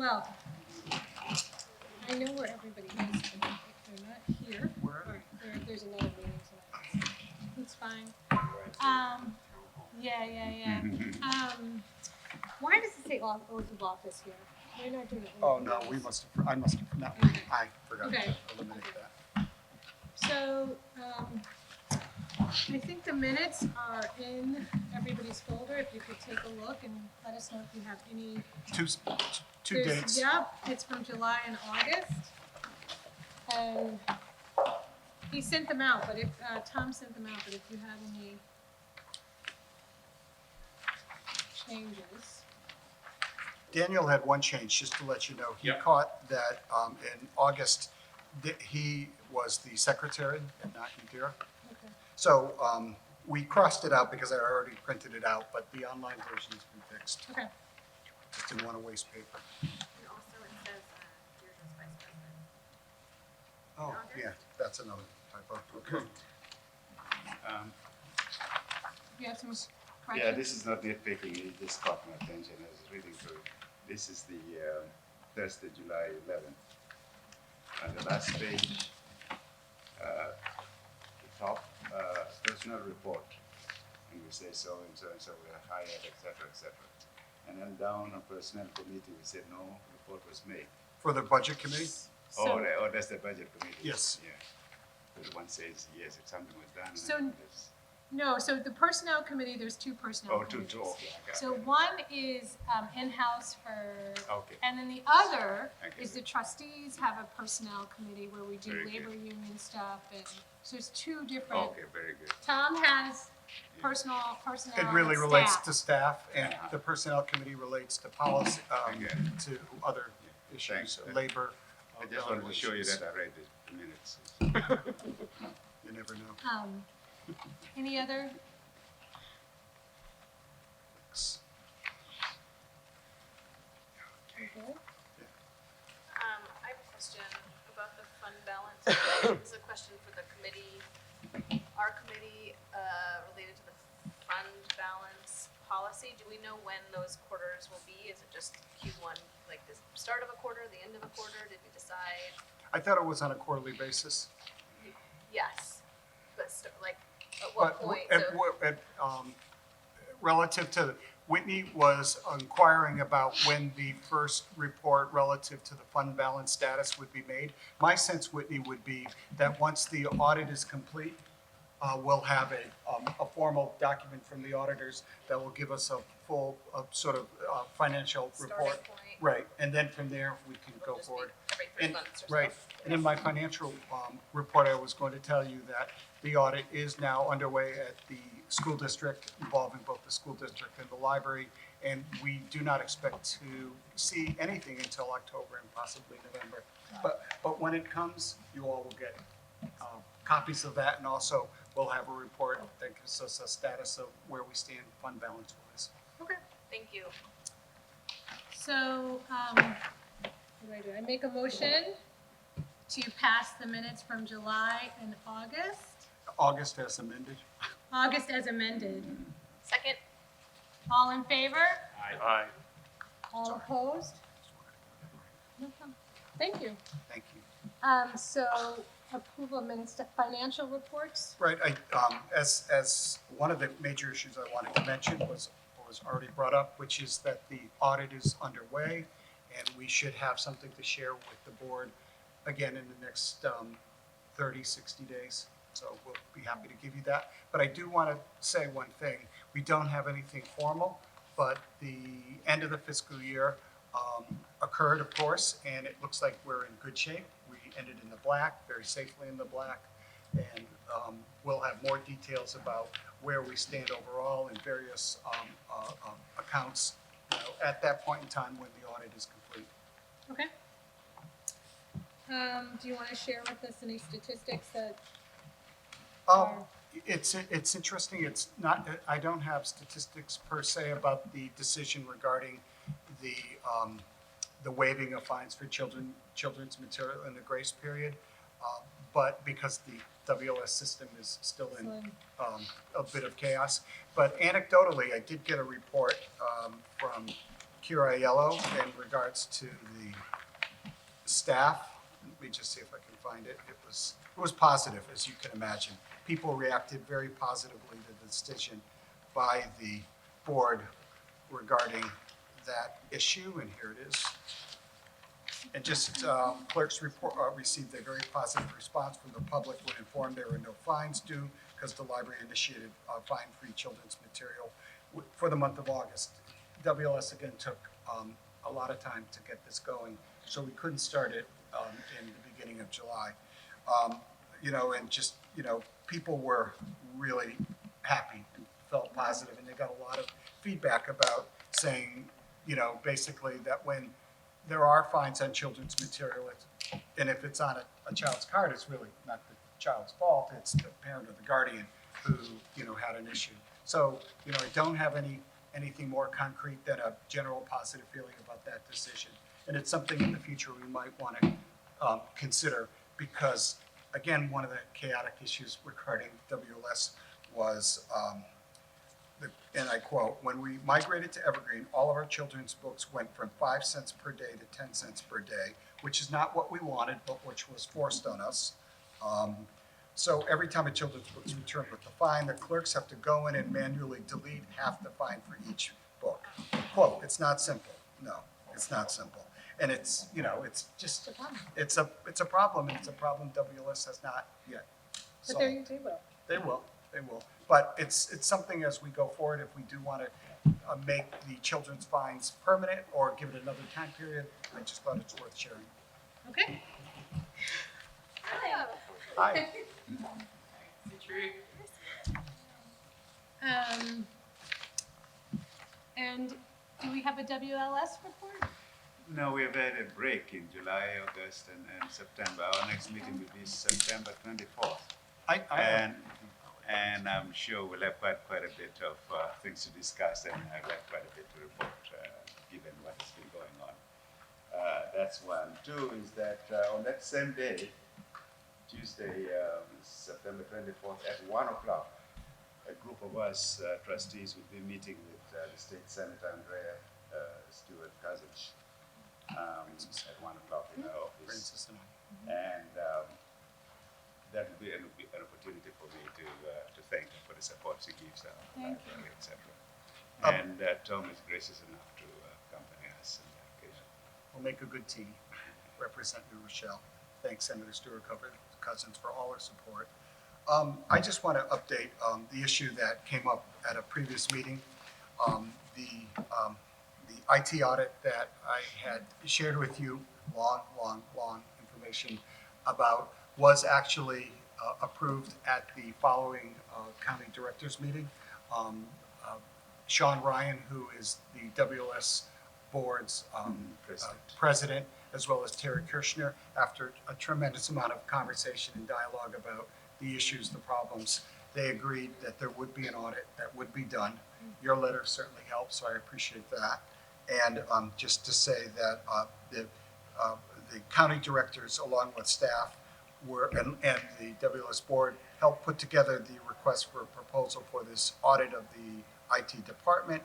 Well, I know where everybody is, but if they're not here, or there's another meeting tonight. It's fine. Yeah. Why does it say oath of office here? We're not doing it. Oh, no, I must have, no, I forgot Okay. to eliminate that. So, I think the minutes are in everybody's folder. If you could take a look and let us know if you have any. Two dates. Yep, it's from July and August. And he sent them out, but if, Tom sent them out, but if you had any changes. Daniel had one change, just to let you know. He Yep. caught that in August, he was the secretary and not Indira. Okay. So we crossed it out because I already printed it out, but the online version's been fixed. Okay. Just didn't want to waste paper. And also it says you're just vice president. Oh, yeah, that's another typo. Okay. You have some Yeah, corrections? this is not nitpicking, it just caught my attention as I was reading through it. This is the Thursday, July 11th. On the last page, the top, personnel report, and we say so and so and so we are hired, etc., etc. And then down on personnel committee, we said no report was made. For the budget committee? So- That's the budget committee. Yes. Yeah. Because one says, yes, if something was done. So- and there's- No, so the personnel committee, there's two personnel Oh, two, committees. okay, I got So it. one is in-house for, Okay. and then the other Okay. is the trustees have a personnel committee where we do Very good. labor union stuff, and so it's two different. Okay, very good. Tom has personnel It really and relates staff. to staff, and the personnel committee relates to policy, Okay. to other issues, Thanks. labor. I just wanted to show you that I read the minutes. You never know. Any other? Okay. I have a question about the fund balance. This is a question for the committee. Our committee, related to the fund balance policy, do we know when those quarters will be? Is it just Q1, like the start of a quarter, the end of a quarter? Did we decide? I thought it was on a quarterly basis. Yes, but like, at what But point? relative to, Whitney was inquiring about when the first report relative to the fund balance status would be made. My sense, Whitney, would be that once the audit is complete, we'll have a formal document from the auditors that will give us a full sort of financial report. Starting point. Right, and then from there, we can It'll go just be forward. every 3 And, months or so. right, and in my financial report, I was going to tell you that the audit is now underway at the school district, involving both the school district and the library, and we do not expect to see anything until October and possibly November. But when it comes, you all will get copies of that, and also we'll have a report that gives us a status of where we stand fund balance-wise. Okay. Thank you. So, what do? I make a motion to pass the minutes from July and August. August as amended. August as amended. Second? All in favor? Aye. All opposed? No problem. Thank you. Thank you. So approval of minutes to financial reports. Right, as one of the major issues I wanted to mention was already brought up, which is that the audit is underway, and we should have something to share with the board again in the next 30, 60 days. So we'll be happy to give you that. But I do want to say one thing. We don't have anything formal, but the end of the fiscal year occurred, of course, and it looks like we're in good shape. We ended in the black, very safely in the black, and we'll have more details about where we stand overall in various accounts, at that point in time when the audit is complete. Okay. Do you want to share with us any statistics that are? It's interesting. It's not, I don't have statistics per se about the decision regarding the waiving of fines for children's material in the grace period, but because the WOS system is still in a bit of chaos. But anecdotally, I did get a report from Curiello in regards to the staff. Let me just see if I can find it. It was positive, as you can imagine. People reacted very positively to the decision by the board regarding that issue, and here it is. And just clerk's report received a very positive response from the public when informed there were no fines due because the library initiated fine-free children's material for the month of August. WLS again took a lot of time to get this going, so we couldn't start it in the beginning of July. And just, people were really happy and felt positive, and they got a lot of feedback about saying, basically that when there are fines on children's material, and if it's on a child's card, it's really not the child's fault, it's the parent or the guardian who, had an issue. So, I don't have anything more concrete than a general positive feeling about that decision. And it's something in the future we might want to consider because, again, one of the chaotic issues regarding WLS was, and I quote, "When we migrated to Evergreen, all of our children's books went from 5 cents per day to 10 cents per day, which is not what we wanted, but which was forced on us. So every time a children's book is returned with the fine, the clerks have to go in and manually delete half the fine for each book." Quote, "It's not simple." No, it's not simple. And it's, it's just, it's a problem, and it's a problem WLS has not yet But solved. they will. They will. But it's something as we go forward, if we do want to make the children's fines permanent or give it another time period, I just thought it's worth sharing. Okay. Hi. And do we have a WLS report? No, we've had a break in July, August, and September. Our next meeting will be September 24th. And I'm sure we'll have quite a bit of things to discuss, and I'll have quite a bit to report, given what has been going on. That's one. Two is that on that same day, Tuesday, September 24th, at 1 o'clock, a group of us trustees will be meeting with the State Senator Andrea Stewart Cousins at 1 o'clock in our office. Francis and I. And that will be an opportunity for me to thank her for the support she gives our library, etc. And Tom is gracious enough to accompany us on that occasion. We'll make a good team. Represent New Rochelle. Thanks, Senator Stewart Cousins, for all her support. I just want to update the issue that came up at a previous meeting. The IT audit that I had shared with you, long information about, was actually approved at the following county directors meeting. Sean Ryan, who is the WLS board's president, as well as Terry Kirshner, after a tremendous amount of conversation and dialogue about the issues, the problems, they agreed that there would be an audit that would be done. Your letter certainly helped, so I appreciate that. And just to say that the county directors, along with staff, and the WLS board, helped put together the request for a proposal for this audit of the IT department.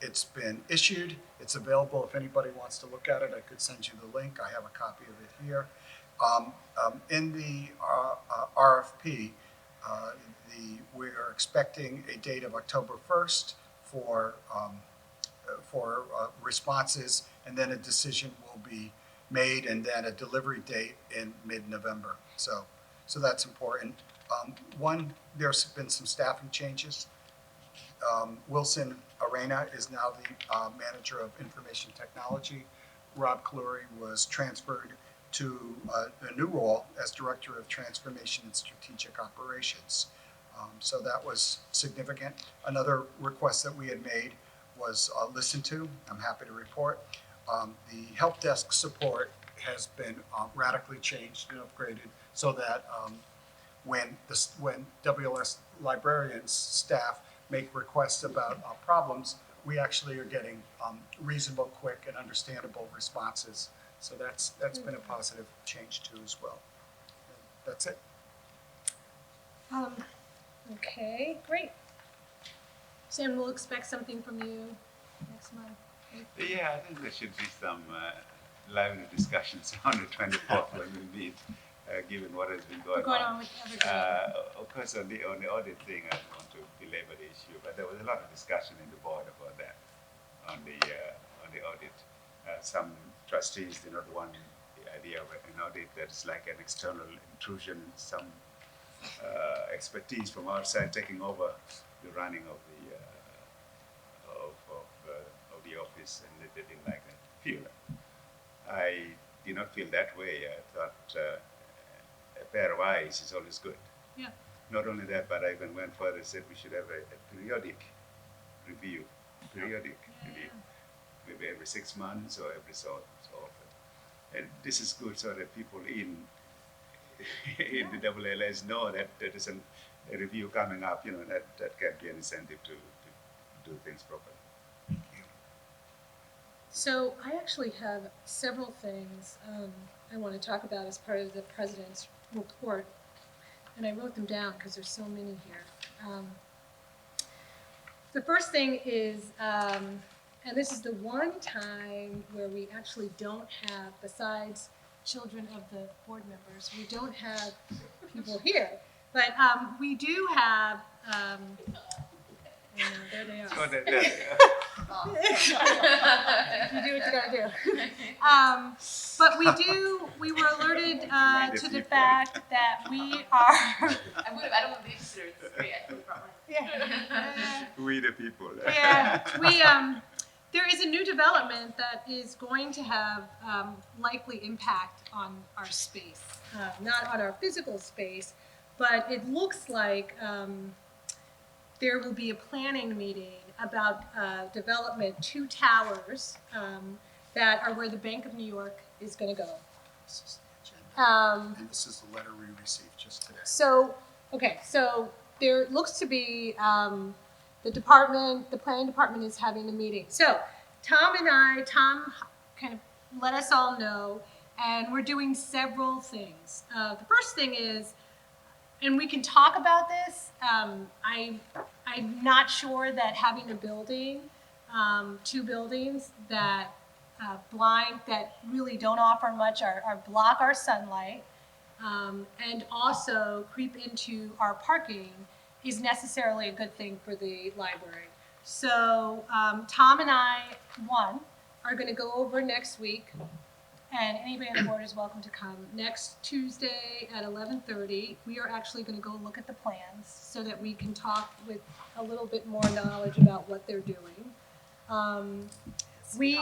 It's been issued. It's available if anybody wants to look at it. I could send you the link. I have a copy of it here. In the RFP, we are expecting a date of October 1st for responses, and then a decision will be made, and then a delivery date in mid-November. So that's important. There's been some staffing changes. Wilson Arena is now the manager of information technology. Rob Cleary was transferred to a new role as director of transformation and strategic operations. So that was significant. Another request that we had made was listened to. I'm happy to report. The help desk support has been radically changed and upgraded so that when WLS librarians, staff, make requests about problems, we actually are getting reasonable, quick, and understandable responses. So that's been a positive change too as well. That's it. Okay, great. So we'll expect something from you next month. Yeah, I think there should be some lively discussions on the 24th when we meet, given what has been We're going going on. on with Evergreen. Of course, on the audit thing, I don't want to belabor the issue, but there was a lot of discussion in the board about that on the audit. Some trustees did not want the idea of an audit that's like an external intrusion, some expertise from outside taking over the running of the office, and they didn't like that feel. I did not feel that way. I thought a pair of eyes is always good. Yeah. Not only that, but I even went further and said we should have a periodic review, maybe every 6 months or every so often. And this is good so that people in the AALS know that there is a review coming up, that can be an incentive to do things properly. So I actually have several things I want to talk about as part of the president's report, and I wrote them down because there's so many here. The first thing is, and this is the one time where we actually don't have, besides children of the board members, we don't have people here, but we do have, I know, there they are. So that, You do what you gotta do. But we were alerted to the fact that we are. I don't want to consider it three. I think probably. Yeah. we the people. Yeah, there is a new development that is going to have likely impact on our space, not on our physical space, but it looks like there will be a planning meeting about development, 2 towers that are where the Bank of New York is going to go. This is the agenda. Um, And this is the letter we received just today. So, okay, so there looks to be, the planning department is having a meeting. So Tom kind of let us all know, and we're doing several things. The first thing is, and we can talk about this, I'm not sure that having a building, 2 buildings that blind, that really don't offer much or block our sunlight, and also creep into our parking is necessarily a good thing for the library. So Tom and I, are going to go over next week, and anybody on the board is welcome to come. Next Tuesday at 11:30, we are actually going to go look at the plans so that we can talk with a little bit more knowledge about what they're doing. At City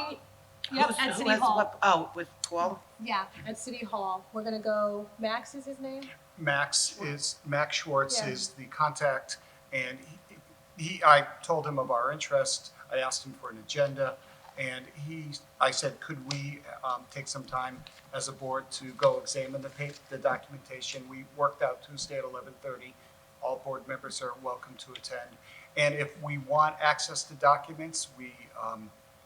Hall. With 12? Yeah, at City Hall. We're going to go, Max is his name? Max Schwartz Yeah. is the contact, and I told him of our interest. I asked him for an agenda, and I said, could we take some time as a board to go examine the documentation? We worked out Tuesday at 11:30. All board members are welcome to attend. And if we want access to documents, we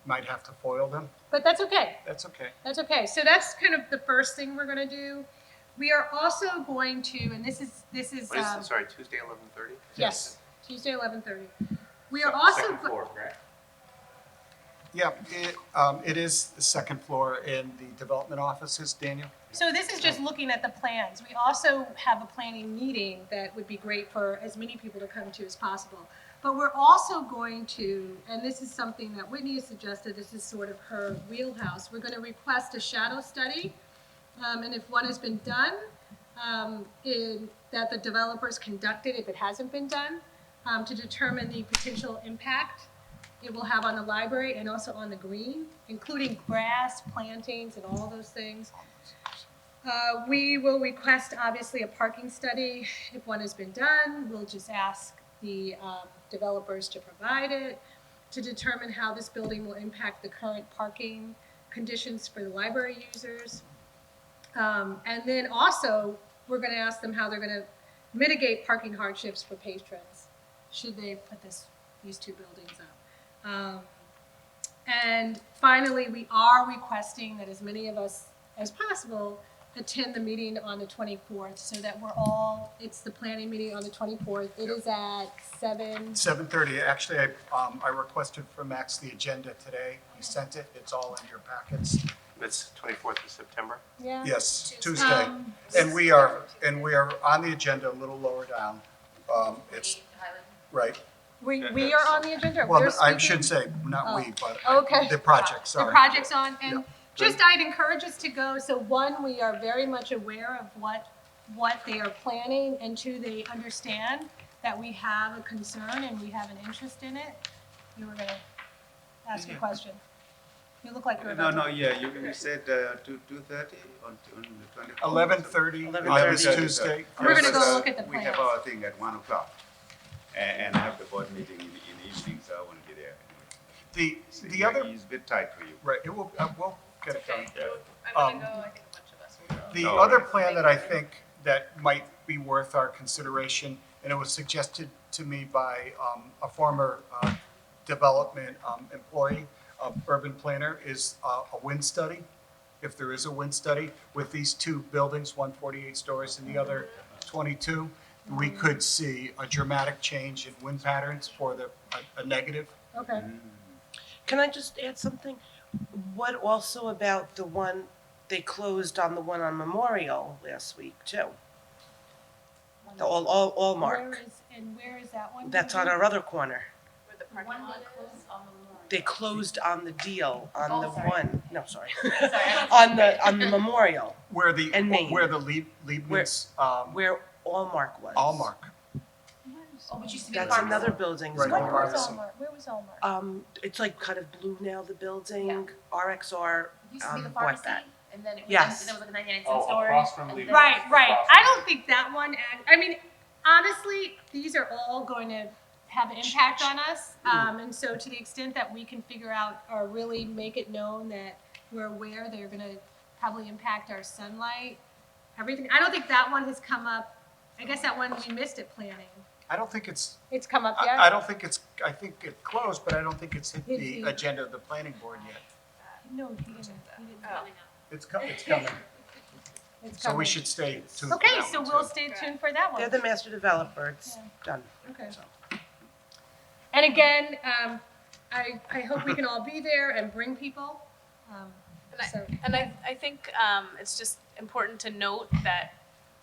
might have to foil them. But that's okay. That's okay. That's okay. So that's kind of the first thing we're going to do. We are also going to, and this is What is it? Sorry, Tuesday, 11:30? yes, Tuesday 11:30. We are also Second floor, correct? Yeah, it is the second floor in the development offices, Daniel. So this is just looking at the plans. We also have a planning meeting that would be great for as many people to come to as possible. But we're also going to, and this is something that Whitney has suggested, this is sort of her wheelhouse, we're going to request a shadow study. And if one has been done, that the developers conducted, if it hasn't been done, to determine the potential impact it will have on the library and also on the green, including grass, plantings, and all those things. We will request, obviously, a parking study. If one has been done, we'll just ask the developers to provide it, to determine how this building will impact the current parking conditions for the library users. And then also, we're going to ask them how they're going to mitigate parking hardships for patrons, should they put these 2 buildings up. And finally, we are requesting that as many of us as possible attend the meeting on the 24th, so that we're all, it's the planning meeting on the 24th. It is at 7. 7:30. Actually, I requested from Max the agenda today. He sent it. It's all in your packets. It's 24th of September. Yeah? Yes, Tuesday. Um, And we are on the agenda a little lower down. It's, right. We are on the agenda? Well, We're I speaking? should say, not we, but Okay. the project, The sorry. project's on, and Yeah. just I'd encourage us to go, so one, we are very much aware of what they are planning, and two, they understand that we have a concern and we have an interest in it. You were gonna ask a question. You look like you were about to. You said 2:30 on the 24th. 11:30 on 11:30. this Tuesday. We're gonna go Because, look at the We have plans. our thing at 1 o'clock, and I have the board meeting in the evening, so I want to be there. So The other, It's a bit tight for you. right, it will, we'll get it done. Yeah. I'm gonna go, I think a bunch of us will go. The Oh, other right. plan that I think that might be worth our consideration, and it was suggested to me by a former development employee, urban planner, is a wind study. If there is a wind study with these two buildings, one 48 stories and the other 22, we could see a dramatic change in wind patterns for a negative. Okay. Can I just add something? What also about the one, they closed on the one on Memorial last week too? The Allmark. Where is that one? That's on our other corner. Where the parking lot is. They closed on the deal, on Oh, the sorry. one, no, sorry. Sorry. On the Memorial, Where the, And Maine. where the Leibniz, where Allmark was. Allmark. Oh, which used to be That's Farmers. another building. Right. Where Allmark. was Allmark? Where was Allmark? It's like kind of blue now, the building. Yeah. RXR Used to be the bought pharmacy, that. and then it was, Yes. and then it was like a 99 Oh, cent store. across from and Lee- then- Right. I don't think that one, I mean, honestly, these are all going to have an impact on us. And so to the extent that we can figure out or really make it known that we're aware they're going to probably impact our sunlight, everything. I don't think that one has come up. I guess that one we missed at planning. I don't think it's, It's come up yet? I don't think it's, I think it closed, but I don't think it's hit Hit the the- agenda of the planning board yet. No, he didn't. Oh. It's coming. It's So we coming. should stay tuned for Okay, that so one, we'll too. stay tuned for that one. They're the master developer, it's done. Okay. So. And again, I hope we can all be there and bring people. So- And I think it's just important to note that,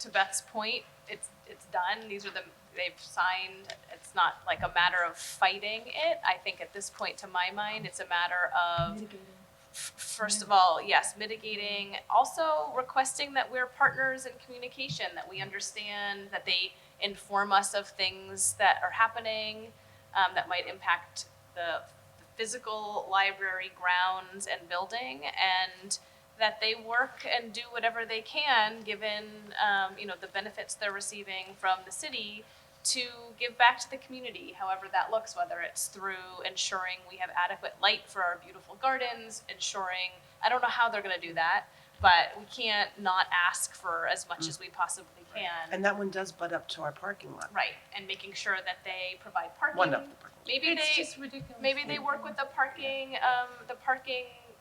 to Beth's point, it's done. They've signed. It's not like a matter of fighting it. I think at this point, to my mind, it's a matter of, Mitigating. first of all, yes, mitigating, also requesting that we're partners in communication, that we understand, that they inform us of things that are happening, that might impact the physical library grounds and building, and that they work and do whatever they can, given, the benefits they're receiving from the city, to give back to the community, however that looks, whether it's through ensuring we have adequate light for our beautiful gardens, ensuring, I don't know how they're gonna do that, but we can't not ask for as much as we possibly can. And that one does butt up to our parking lot. Right, and making sure that they provide parking. One of the parking. Maybe It's they, just ridiculous. maybe they work with the parking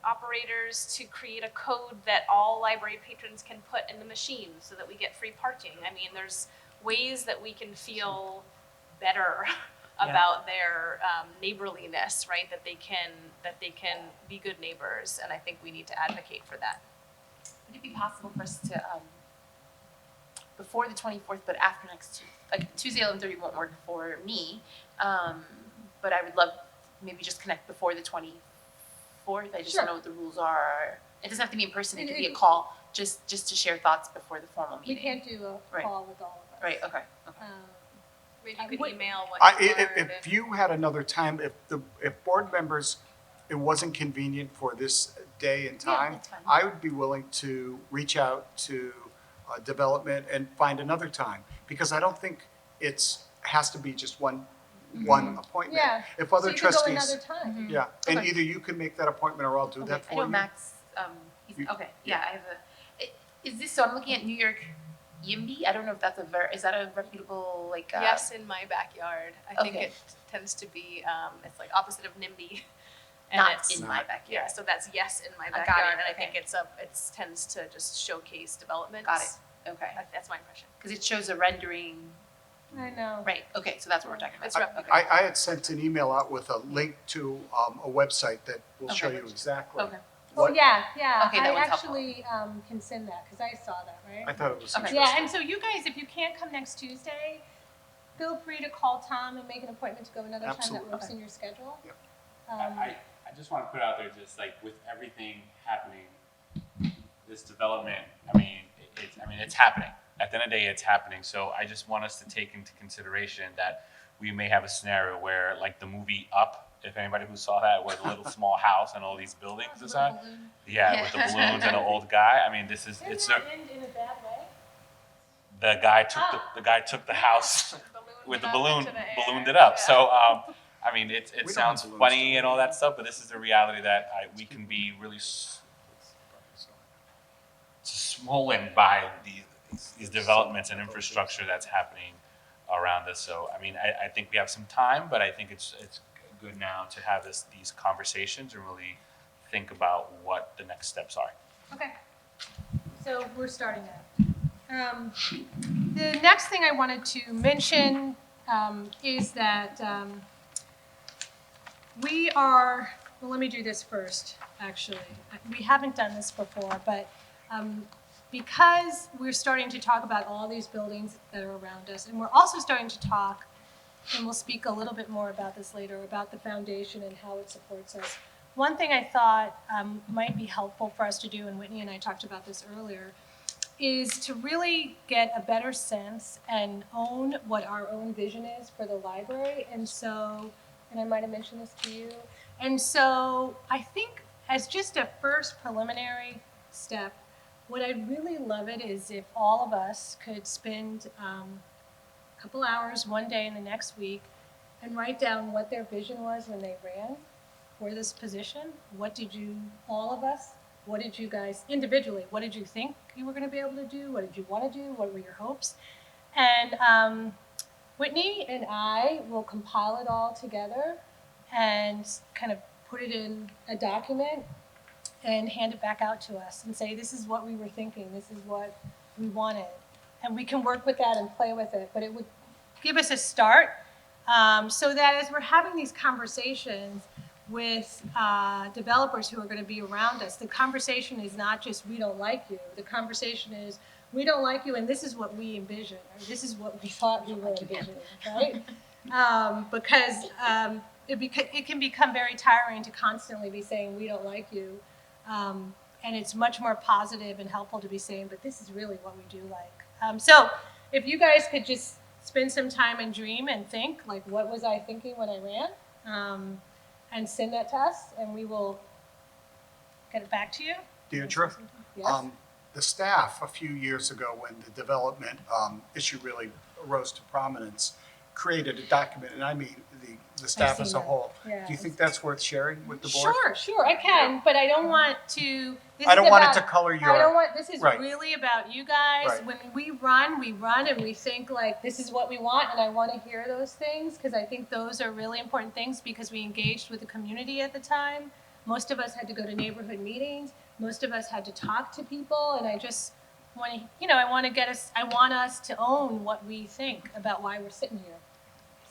operators to create a code that all library patrons can put in the machine so that we get free parking. I mean, there's ways that we can feel better Yeah. about their neighborliness, right? That they can be good neighbors, and I think we need to advocate for that. Would it be possible for us to, before the 24th, but after next, like Tuesday 11:30 won't work for me, but I would love maybe just connect before the 24th. I just Sure. don't know what the rules are. It doesn't have to be in person. It could be a It- call, just to share thoughts before the formal We meeting. can't do a Right. call with all of us. Right. Okay. Maybe you could Would- email what I, you if, learned. if you had another time, if board members, it wasn't convenient for this day and Yeah, time, that's fine. I would be willing to reach out to development and find another time, because I don't think has to be just one appointment. Yeah. If So other you could go trustees, another time. yeah, and Okay. either you can make that appointment or I'll do that for I you. know Max. He's, You- okay. Yeah, I have is this so? I'm looking at New York YIMBY. I don't know if that's is that a reputable like? Yes, in my backyard. I think Okay. it tends to be, it's like opposite of NIMBY. And Not it's in my yeah, backyard. so that's yes in my I got it, backyard, and I okay. think it tends to just showcase development. Got it. Okay. That's my impression. Because it shows a rendering. I know. Right. Okay. So that's what we're talking about. It's replica. Okay. I had sent an email out with a link to a website that will show Okay. you exactly. Okay. Oh, what- yeah, yeah. Okay, that I one's helpful. actually can send that because I saw that, right? I thought it was Okay. interesting. Yeah, and so you guys, if you can't come next Tuesday, feel free to call Tom and make an appointment to go another time Absolutely. that works in your schedule. Yep. I just want to put out there, just like with everything happening, this development, it's happening. At the end of the day, it's happening. So I just want us to take into consideration that we may have a scenario where, like the movie Up, if anybody who saw that, where the little small house and all these buildings inside. Yeah, with the balloons and the old guy. I mean, this is, it's, Didn't that end in a bad way? the guy took the house with the balloon, Into the air. ballooned it up. Yeah. So, I mean, it We don't sounds have balloons funny to and all do. that stuff, but this is the reality that we can be really swollen by these developments and infrastructure that's happening around us. So, I mean, I think we have some time, but I think it's good now to have these conversations and really think about what the next steps are. Okay. So we're starting now. The next thing I wanted to mention is that we are, well, let me do this first, actually. We haven't done this before, but because we're starting to talk about all these buildings that are around us, and we're also starting to talk, and we'll speak a little bit more about this later, about the foundation and how it supports us. One thing I thought might be helpful for us to do, and Whitney and I talked about this earlier, is to really get a better sense and own what our own vision is for the library. And so, and I might have mentioned this to you, and so I think as just a first preliminary step, what I'd really love it is if all of us could spend a couple hours one day in the next week and write down what their vision was when they ran for this position. What did you, all of us, what did you guys individually, what did you think you were going to be able to do? What did you want to do? What were your hopes? And Whitney and I will compile it all together and kind of put it in a document and hand it back out to us and say, this is what we were thinking, this is what we wanted. And we can work with that and play with it, but it would give us a start so that as we're having these conversations with developers who are going to be around us, the conversation is not just we don't like you, the conversation is we don't like you and this is what we envision, or this is what we thought we were envisioning, right? Because it can become very tiring to constantly be saying we don't like you. And it's much more positive and helpful to be saying, but this is really what we do like. So if you guys could just spend some time and dream and think, like, what was I thinking when I ran? And send that to us, and we will get it back to you. Deirdre, Yes? the staff a few years ago, when the development issue really rose to prominence, created a document, and I mean the staff seen as a that. whole. Yeah. Do you think that's worth sharing with the board? Sure, I can, but I don't want to. I don't want it to color your. I don't want, this is Right. really about you guys. Right. When we run and we think like, this is what we want, and I want to hear those things, because I think those are really important things, because we engaged with the community at the time. Most of us had to go to neighborhood meetings. Most of us had to talk to people, and I just want to, I want us to own what we think about why we're sitting here.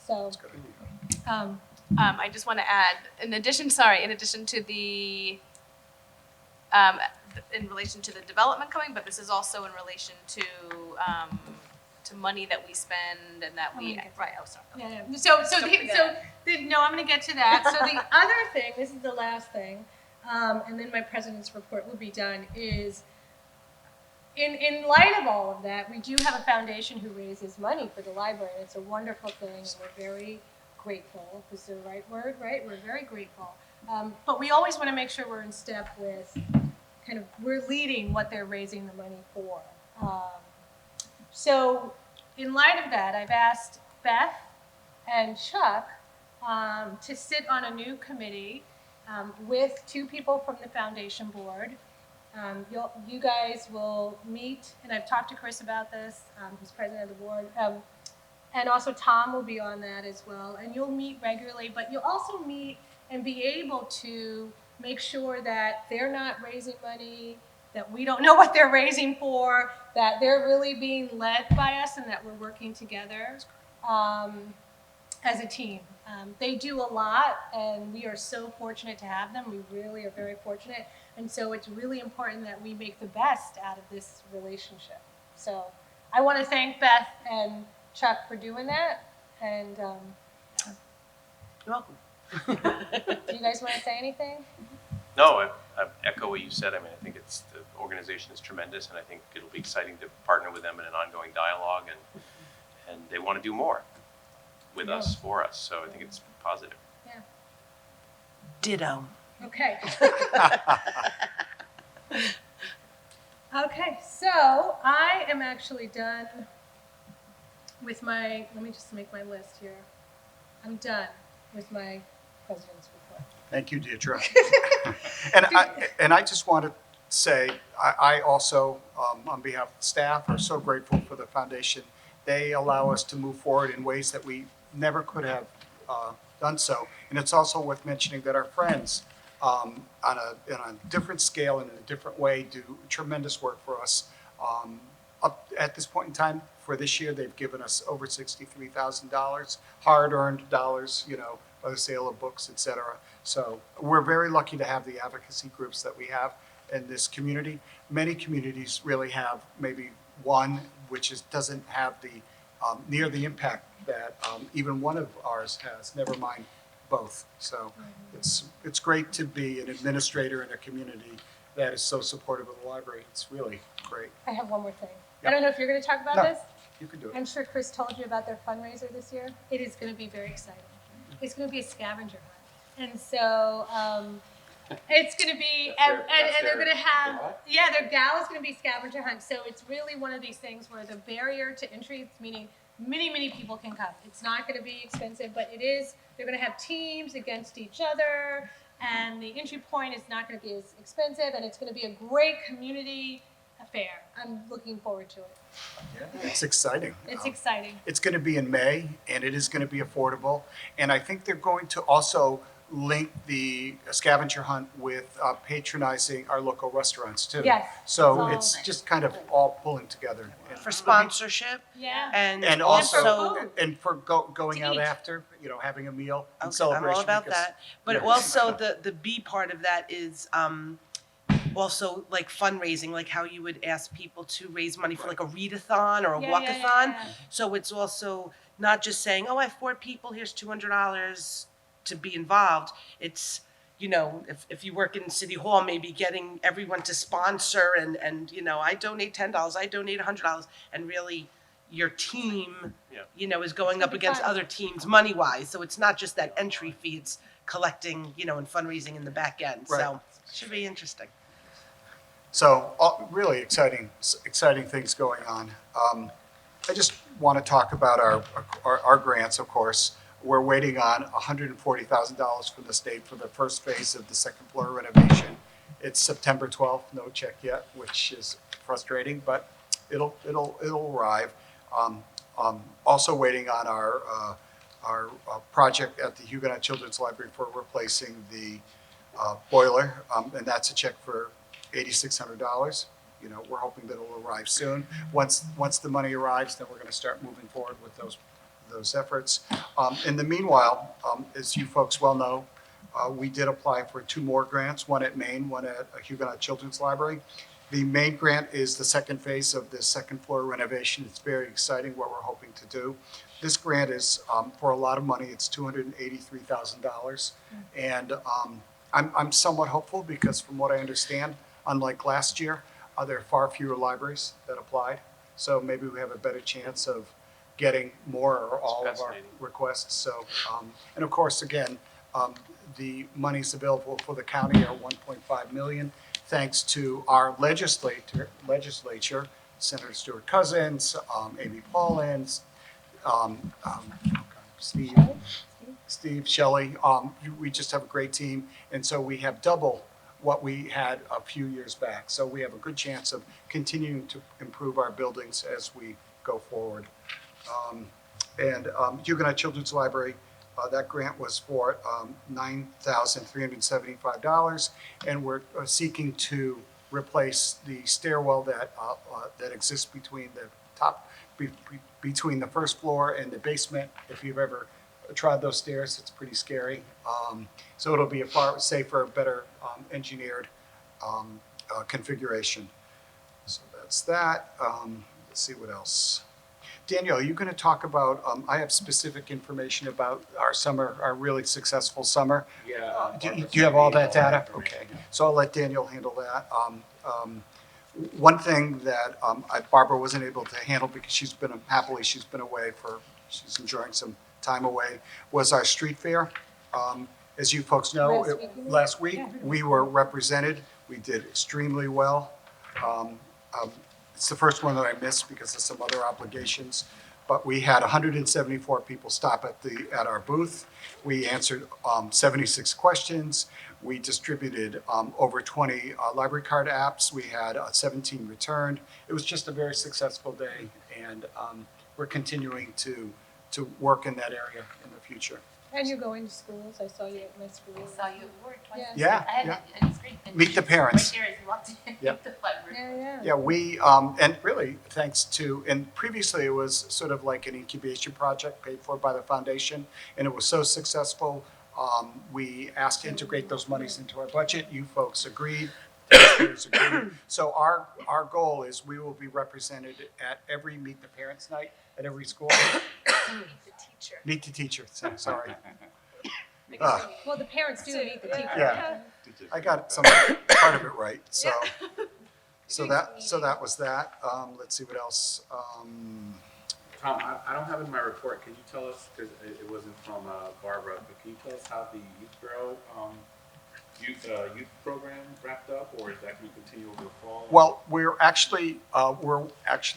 So, That's a good idea. I just want to add, in addition to the, in relation to the development coming, but this is also in relation to money that we spend and that I'm we, gonna get to right, oh, sorry. yeah. No, I'm going to get to that. So the other thing, this is the last thing, and then my president's report will be done, is in light of all of that, we do have a foundation who raises money for the library. It's a wonderful thing, and we're very grateful. Is the right word, right? We're very grateful. But we always want to make sure we're in step with we're leading what they're raising the money for. So in light of that, I've asked Beth and Chuck to sit on a new committee with two people from the foundation board. You guys will meet, and I've talked to Chris about this, who's president of the board, and also Tom will be on that as well. And you'll meet regularly, but you'll also meet and be able to make sure that they're not raising money, that we don't know what they're raising for, that they're really being led by us and that we're working together as a team. They do a lot, and we are so fortunate to have them. We really are very fortunate. And so it's really important that we make the best out of this relationship. So I want to thank Beth and Chuck for doing that. And You're welcome. do you guys want to say anything? No, I echo what you said. I mean, I think the organization is tremendous, and I think it'll be exciting to partner with them in an ongoing dialogue, and they want to do more with us, for us. So I think it's positive. Yeah. Ditto. Okay. Okay, so I am actually done with my, let me just make my list here. I'm done with my president's report. Thank you, Deidre. And I just want to say, I also, on behalf of the staff, are so grateful for the foundation. They allow us to move forward in ways that we never could have done so. And it's also worth mentioning that our friends, on a different scale and in a different way, do tremendous work for us. Up at this point in time, for this year, they've given us over $63,000, hard-earned dollars, by the sale of books, et cetera. So we're very lucky to have the advocacy groups that we have in this community. Many communities really have maybe one, which doesn't have the near the impact that even one of ours has, never mind both. So it's great to be an administrator in a community that is so supportive of the library. It's really great. I have one more thing. Yep. I don't know if you're going to talk about No. this. You can do it. I'm sure Chris told you about their fundraiser this year. It is going to be very exciting. It's going to be a scavenger hunt. And so it's going to be, and they're going to have, their gala is going to be scavenger hunt. So it's really one of these things where the barrier to entry, meaning many people can come. It's not going to be expensive, but it is, they're going to have teams against each other, and the entry point is not going to be as expensive, and it's going to be a great community affair. I'm looking forward to it. Yeah, it's exciting. It's exciting. It's going to be in May, and it is going to be affordable. And I think they're going to also link the scavenger hunt with patronizing our local restaurants too. Yes. So It's it's just kind of all pulling together. And For sponsorship Yeah. and also, food. and for going To out eat. after, having a meal in Okay, celebration. I'm all about because- that. But yeah. also the B part of that is also like fundraising, like how you would ask people to raise money for like a readathon or a walkathon. Yeah. So it's also not just saying, oh, I have 4 people, here's $200 to be involved. It's, if you work in City Hall, maybe getting everyone to sponsor and I donate $10, I donate $100, and really your team, is going up against fun. other teams money-wise. So it's not just that entry fee, it's collecting, and fundraising in the back end. Right. So it should be interesting. So really exciting things going on. I just want to talk about our grants, of course. We're waiting on $140,000 from the state for the first phase of the second floor renovation. It's September 12th, no check yet, which is frustrating, but it'll arrive. Also waiting on our project at the Huguenot Children's Library for replacing the boiler, and that's a check for $8,600. We're hoping that it'll arrive soon. Once the money arrives, then we're going to start moving forward with those efforts. In the meanwhile, as you folks well know, we did apply for 2 more grants, one at Maine, one at Huguenot Children's Library. The Maine grant is the second phase of the second floor renovation. It's very exciting what we're hoping to do. This grant is for a lot of money. It's $283,000. And I'm somewhat hopeful because from what I understand, unlike last year, there are far fewer libraries that applied. So maybe we have a better chance of getting more or all of our fascinating. requests. So, and of course, again, the monies available for the county are $1.5 million, thanks to our legislature, Senator Stuart Cousins, Amy Paulins, Steve Shelley. We just have a great team, and so we have double what we had a few years back. So we have a good chance of continuing to improve our buildings as we go forward. And Huguenot Children's Library, That grant was for $9,375, and we're seeking to replace the stairwell that exists between the top, between the first floor and the basement. If you've ever tried those stairs, it's pretty scary. So it'll be a far safer, better engineered configuration. So that's that. Let's see what else. Danielle, are you going to talk about, I have specific information about our summer, our really successful summer. Yeah. Do you have all that data? Okay. So I'll let Daniel handle that. One thing that Barbara wasn't able to handle because she's been away she's enjoying some time away, was our street fair. As you folks know, last week we were represented. We did extremely well. It's the first one that I missed because of some other obligations, but we had 174 people stop at our booth. We answered 76 questions. We distributed over 20 library card apps. We had 17 returned. It was just a very successful day, and we're continuing to work in that area in the future. And you're going to schools. I saw you at my school. I saw you at work twice. Yeah. It was great. And Meet the parents. Right there as you walked in. Yep. The library. Yeah. Yeah, we, and really thanks to, and previously it was sort of like an incubation project paid for by the foundation, and it was so successful. We asked to integrate those monies into our budget. You folks agreed. So our goal is we will be represented at every Meet the Parents night at every school. Meet the teacher, sorry. Well, the parents do meet the teacher. Yeah. I got some part of it right, so. So that was that. Let's see what else. Tom, I don't have it in my report. Can you tell us, because it wasn't from Barbara, but can you tell us how the Youth Bureau youth program wrapped up, or is that going to continue over the fall? Well, we're actually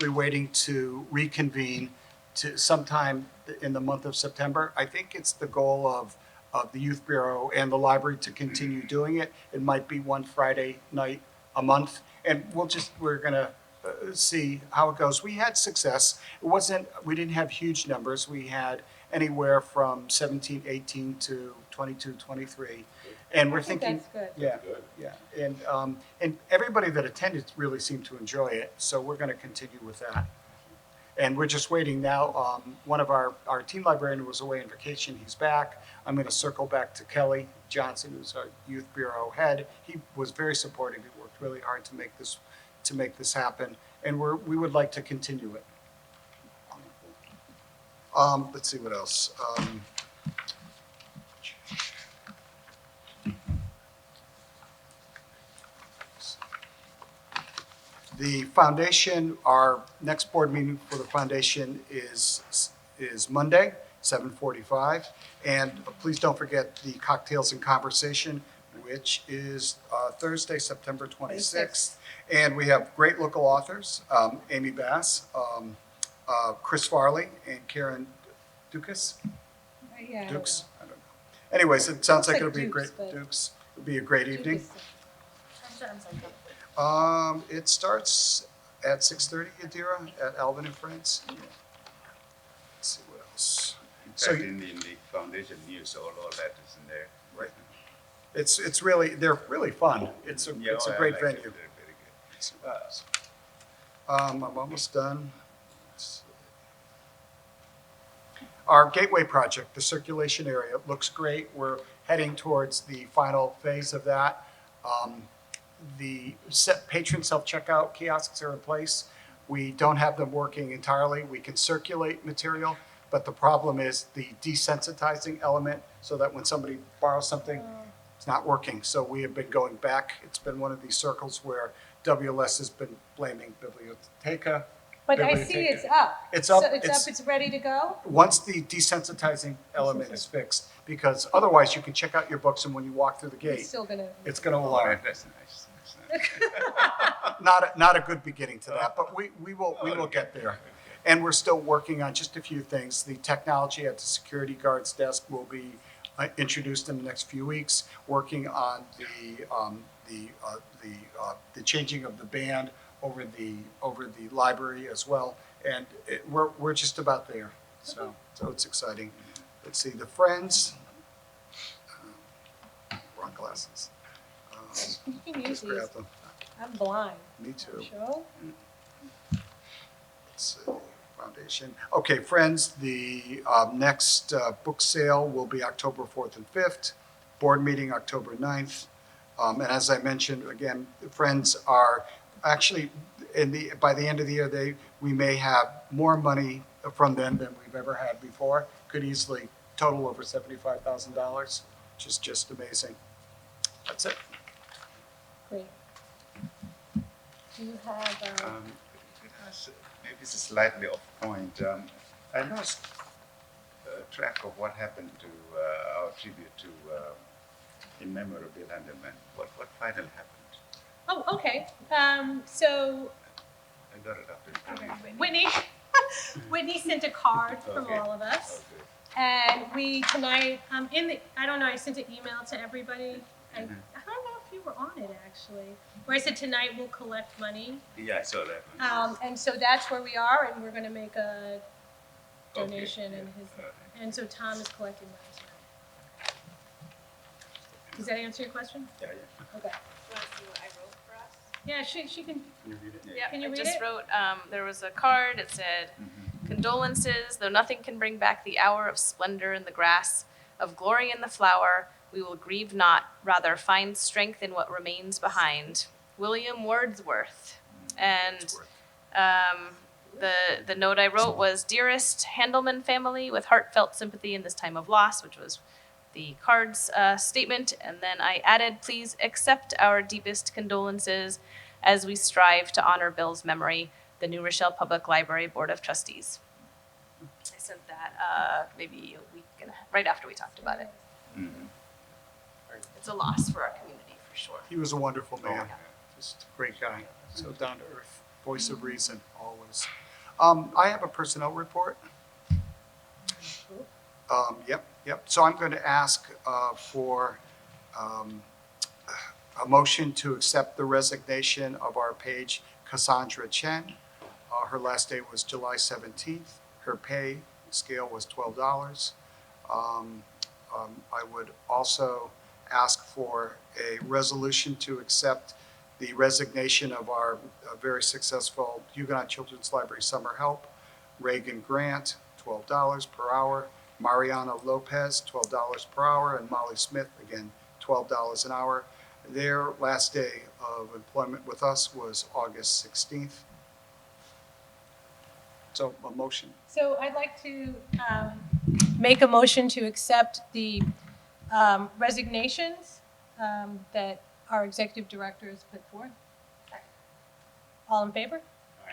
waiting to reconvene to sometime in the month of September. I think it's the goal of the Youth Bureau and the library to continue doing it. It might be one Friday night a month, and we're gonna see how it goes. We had success. We didn't have huge numbers. We had anywhere from 17, 18 to 22, 23. And we're I think thinking, that's good. yeah, Good. yeah. And everybody that attended really seemed to enjoy it. So we're going to continue with that. And we're just waiting now. One of our team librarian was away on vacation. He's back. I'm going to circle back to Kelly Johnson, who's our Youth Bureau head. He was very supportive. He worked really hard to make this happen. And we would like to continue it. Let's see what else. The foundation, our next board meeting for the foundation is Monday, 7:45. And please don't forget the Cocktails and Conversation, which is Thursday, September 26th. And we have great local authors, Amy Bass, Chris Farley, and Karen Dukas. Yeah. Dukes? I don't know. Anyways, it sounds like It's it'll like be a great, Dukes, but- Dukes. It'll be a great evening. I'm sorry, go. It starts at 6:30, Yadira, at Alvin and Friends. Let's see what else. In So fact, in the foundation news, all that is in there. Right. It's really, they're really fun. It's a Yeah, I great like venue. it. They're very good. Let's see what else. I'm almost done. Let's see. Our Gateway project, the circulation area, looks great. We're heading towards the final phase of that. The patron self-checkout kiosks are in place. We don't have them working entirely. We can circulate material, but the problem is the desensitizing element, so that when somebody borrows something, it's not working. So we have been going back. It's been one of these circles where WLS has been blaming Biblioteca. But I see it's up. It's up. So it's ready to go? Once the desensitizing element is fixed, because otherwise you can check out your books and when you walk through the It's gate, still gonna. it's going to Oh, alarm. that's nice. That's nice. Not a good beginning to that, but we will get there. And we're still working on just a few things. The technology at the security guard's desk will be introduced in the next few weeks. Working on the changing of the band over the library as well. And we're just about there. So it's exciting. let's see, the Friends. Wrong glasses. You can use Just these. grab them. I'm blind. Me too. Rochelle? Let's see, Foundation. Okay, Friends, the next book sale will be October 4th and 5th, board meeting October 9th. And as I mentioned, again, Friends are actually, by the end of the year, we may have more money from them than we've ever had before. Could easily total over $75,000, which is just amazing. That's it. Great. Do you have, Maybe it's slightly off point. I lost track of what happened to our tribute to in memory of Bill Handelman. What finally happened? oh, okay. So I got it up in front of me. Whitney, Whitney sent a card from Okay. all of us. Okay. And we tonight, I don't know, I sent an email to everybody. I don't know if you were on it actually, where I said tonight we'll collect money. Yeah, I saw that one. And so that's where we are, and we're gonna make a Okay, donation in yeah, his name. okay. And so Tom is collecting money tonight. Does that answer your question? Yeah, yeah. Okay. You want to see what I wrote for us? Yeah, she can, Can you read it? Yeah, Can you I read just it? wrote, there was a card, it said, condolences, though nothing can bring back the hour of splendor in the grass, of glory in the flower, we will grieve not, rather find strength in what remains behind. William Wordsworth. And the note I wrote was, dearest Handelman family, with heartfelt sympathy in this time of loss, which was the card's statement. And then I added, please accept our deepest condolences as we strive to honor Bill's memory, the New Rochelle Public Library Board of Trustees. I sent that maybe a week and right after we talked about it. Mhm. It's a loss for our community for sure. he was a wonderful man, Oh, just a great guy, so down to earth, voice of reason, always. I have a personnel report. Yep. So I'm going to ask for a motion to accept the resignation of our page Cassandra Chen. Her last day was July 17th. Her pay scale was $12. I would also ask for a resolution to accept the resignation of our very successful Huguenot Children's Library Summer Help, Reagan Grant, $12 per hour, Mariana Lopez, $12 per hour, and Molly Smith, again, $12 an hour. Their last day of employment with us was August 16th. So a motion. so I'd like to make a motion to accept the resignations that our executive director has put forth. All in favor?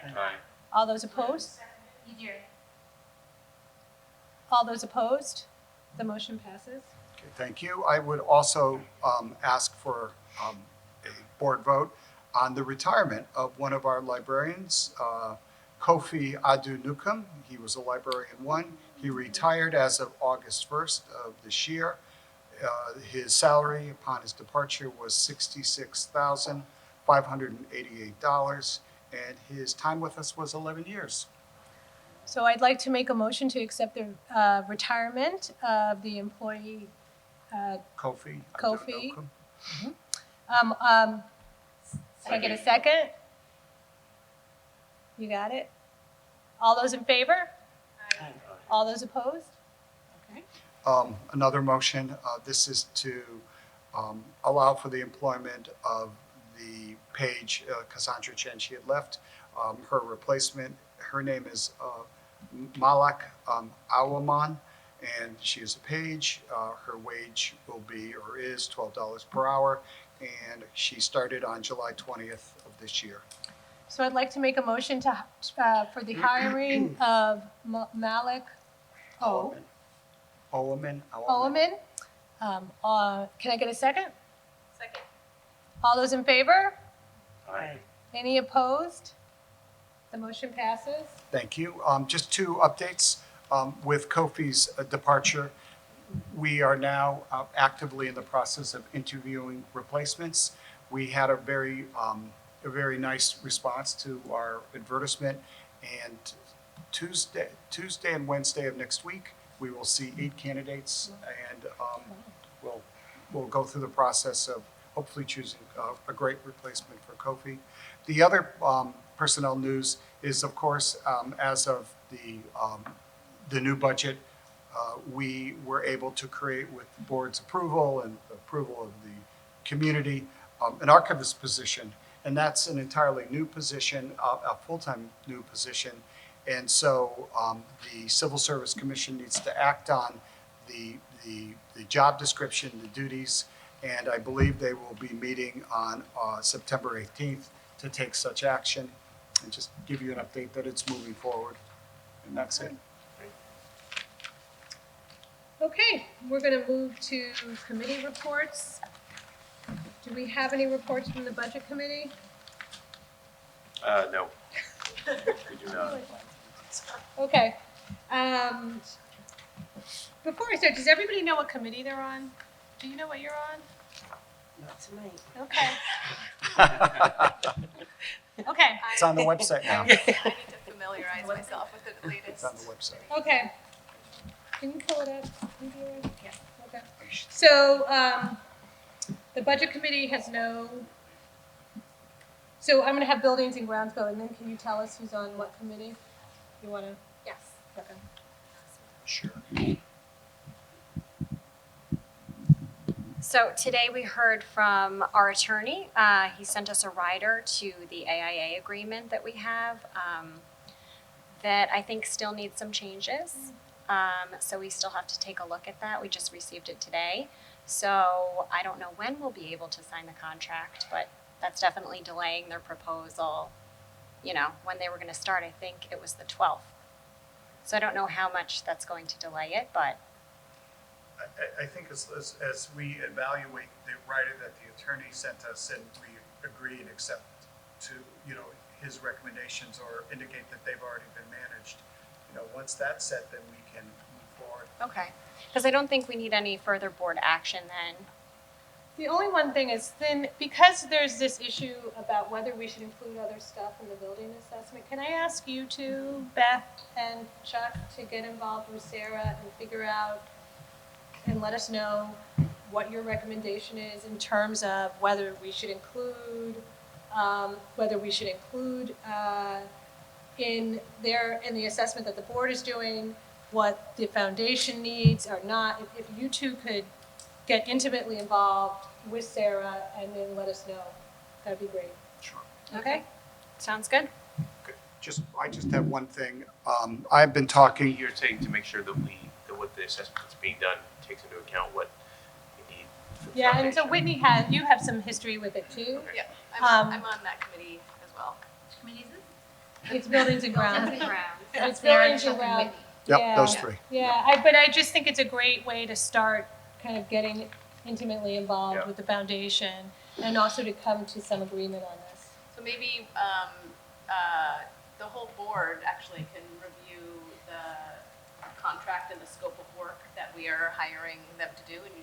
Aye. All those opposed? All those opposed? The motion passes. Okay, thank you. I would also ask for a board vote on the retirement of one of our librarians, Kofi Adu-Nukum. He was a librarian one. He retired as of August 1st of this year. His salary upon his departure was $66,588, and his time with us was 11 years. So I'd like to make a motion to accept the retirement of the employee. Kofi Kofi. Adu-Nukum. Can I get a second? You got it? All those in favor? All those opposed? Okay. Another motion, this is to allow for the employment of the page Cassandra Chen. She had left. Her replacement, her name is Malak Awaman, and she is a page. Her wage will be or is $12 per hour, and she started on July 20th of this year. So I'd like to make a motion to, for the hiring of Malik Owaman. Owaman. Can I get a second? Second. All those in favor? Aye. Any opposed? The motion passes. Thank you. Just two updates. With Kofi's departure, we are now actively in the process of interviewing replacements. We had a very nice response to our advertisement, and Tuesday and Wednesday of next week, We will see 8 candidates, and we'll go through the process of hopefully choosing a great replacement for Kofi. The other personnel news is, of course, as of the new budget, we were able to create, with the board's approval and the approval of the community, an archivist position. And that's an entirely new position, a full-time new position. And so the Civil Service Commission needs to act on the job description, the duties, and I believe they will be meeting on September 18th to take such action, and just give you an update that it's moving forward. And that's it. Okay, we're gonna move to committee reports. Do we have any reports from the budget committee? No, we do not. Okay. Before I start, does everybody know what committee they're on? Do you know what you're on? Not tonight. Okay. Okay, It's on the website now. I need to familiarize myself with the latest. It's on the website. okay. Can you pull it up? Yeah. Okay. So, the budget committee has no, so I'm gonna have buildings and grounds go, and then can you tell us who's on what committee? You wanna? Yes. Okay. Sure. So today we heard from our attorney. He sent us a rider to the AIA agreement that we have that I think still needs some changes. So we still have to take a look at that. We just received it today. So I don't know when we'll be able to sign the contract, but that's definitely delaying their proposal. You know, when they were going to start, I think it was the 12th. So I don't know how much that's going to delay it, but I think as we evaluate the writer that the attorney sent us and we agree and accept to, his recommendations or indicate that they've already been managed, once that's set, then we can move forward. okay. Because I don't think we need any further board action then. The only one thing is then, because there's this issue about whether we should include other stuff in the building assessment, can I ask you two, Beth and Chuck, to get involved with Sarah and figure out and let us know what your recommendation is in terms of whether we should include, in the assessment that the board is doing, what the foundation needs or not. If you two could get intimately involved with Sarah and then let us know, that'd be great. Sure. Okay? Sounds good. Okay. I just have one thing. I've been talking. You're saying to make sure that what the assessment that's being done takes into account what we need for the Yeah, and so foundation. Whitney you have some history with it too. Yeah, Um, I'm on that committee as well. It's buildings and grounds. It's buildings and grounds. Yep, Yeah. those three. Yeah, but I just think it's a great way to start kind of getting intimately involved Yeah. with the foundation and also to come to some agreement on this. So maybe the whole board actually can review the contract and the scope of work that we are hiring them to do, and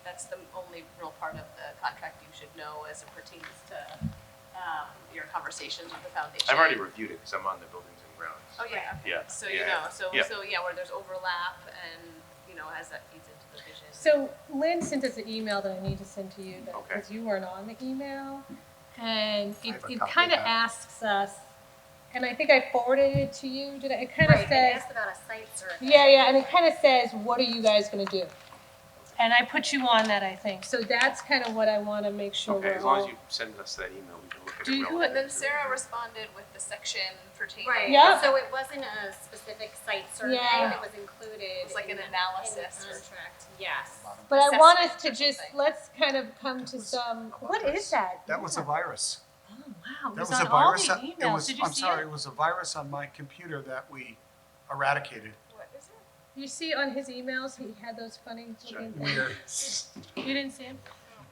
that's the only real part of the contract you should know as it pertains to your conversations with the foundation. I've already reviewed it because I'm on the buildings and grounds. Oh, yeah. Yeah. So Yeah. where there's overlap and, as that feeds into the vision. So Lynn sent us an email that I need to send to you Okay. because you weren't on the email. And I have a it copy kind of of that. asks us, and I think I forwarded it to you. It kind of says, about a site survey. yeah, and it kind of says, what are you guys going to do? And I put you on that, I think. So that's kind of what I want to make sure Okay, we're as long all. as you send us that email, we can look at Do it. you- relatively And then quickly. Sarah responded with the section pertaining. Right. Yeah. So it wasn't a specific site survey Yeah. that was included. It was like in an the- analysis in or- the contract. Yes. But I want us assessment to or just, something. let's kind of come to some, what is that? That was a virus. Oh, wow, it That was was on a all the virus. emails. Did you I'm see sorry, it? it was a virus on my computer that we eradicated. What is it? You see on his emails, he had those funny looking things. Weird. You didn't see him?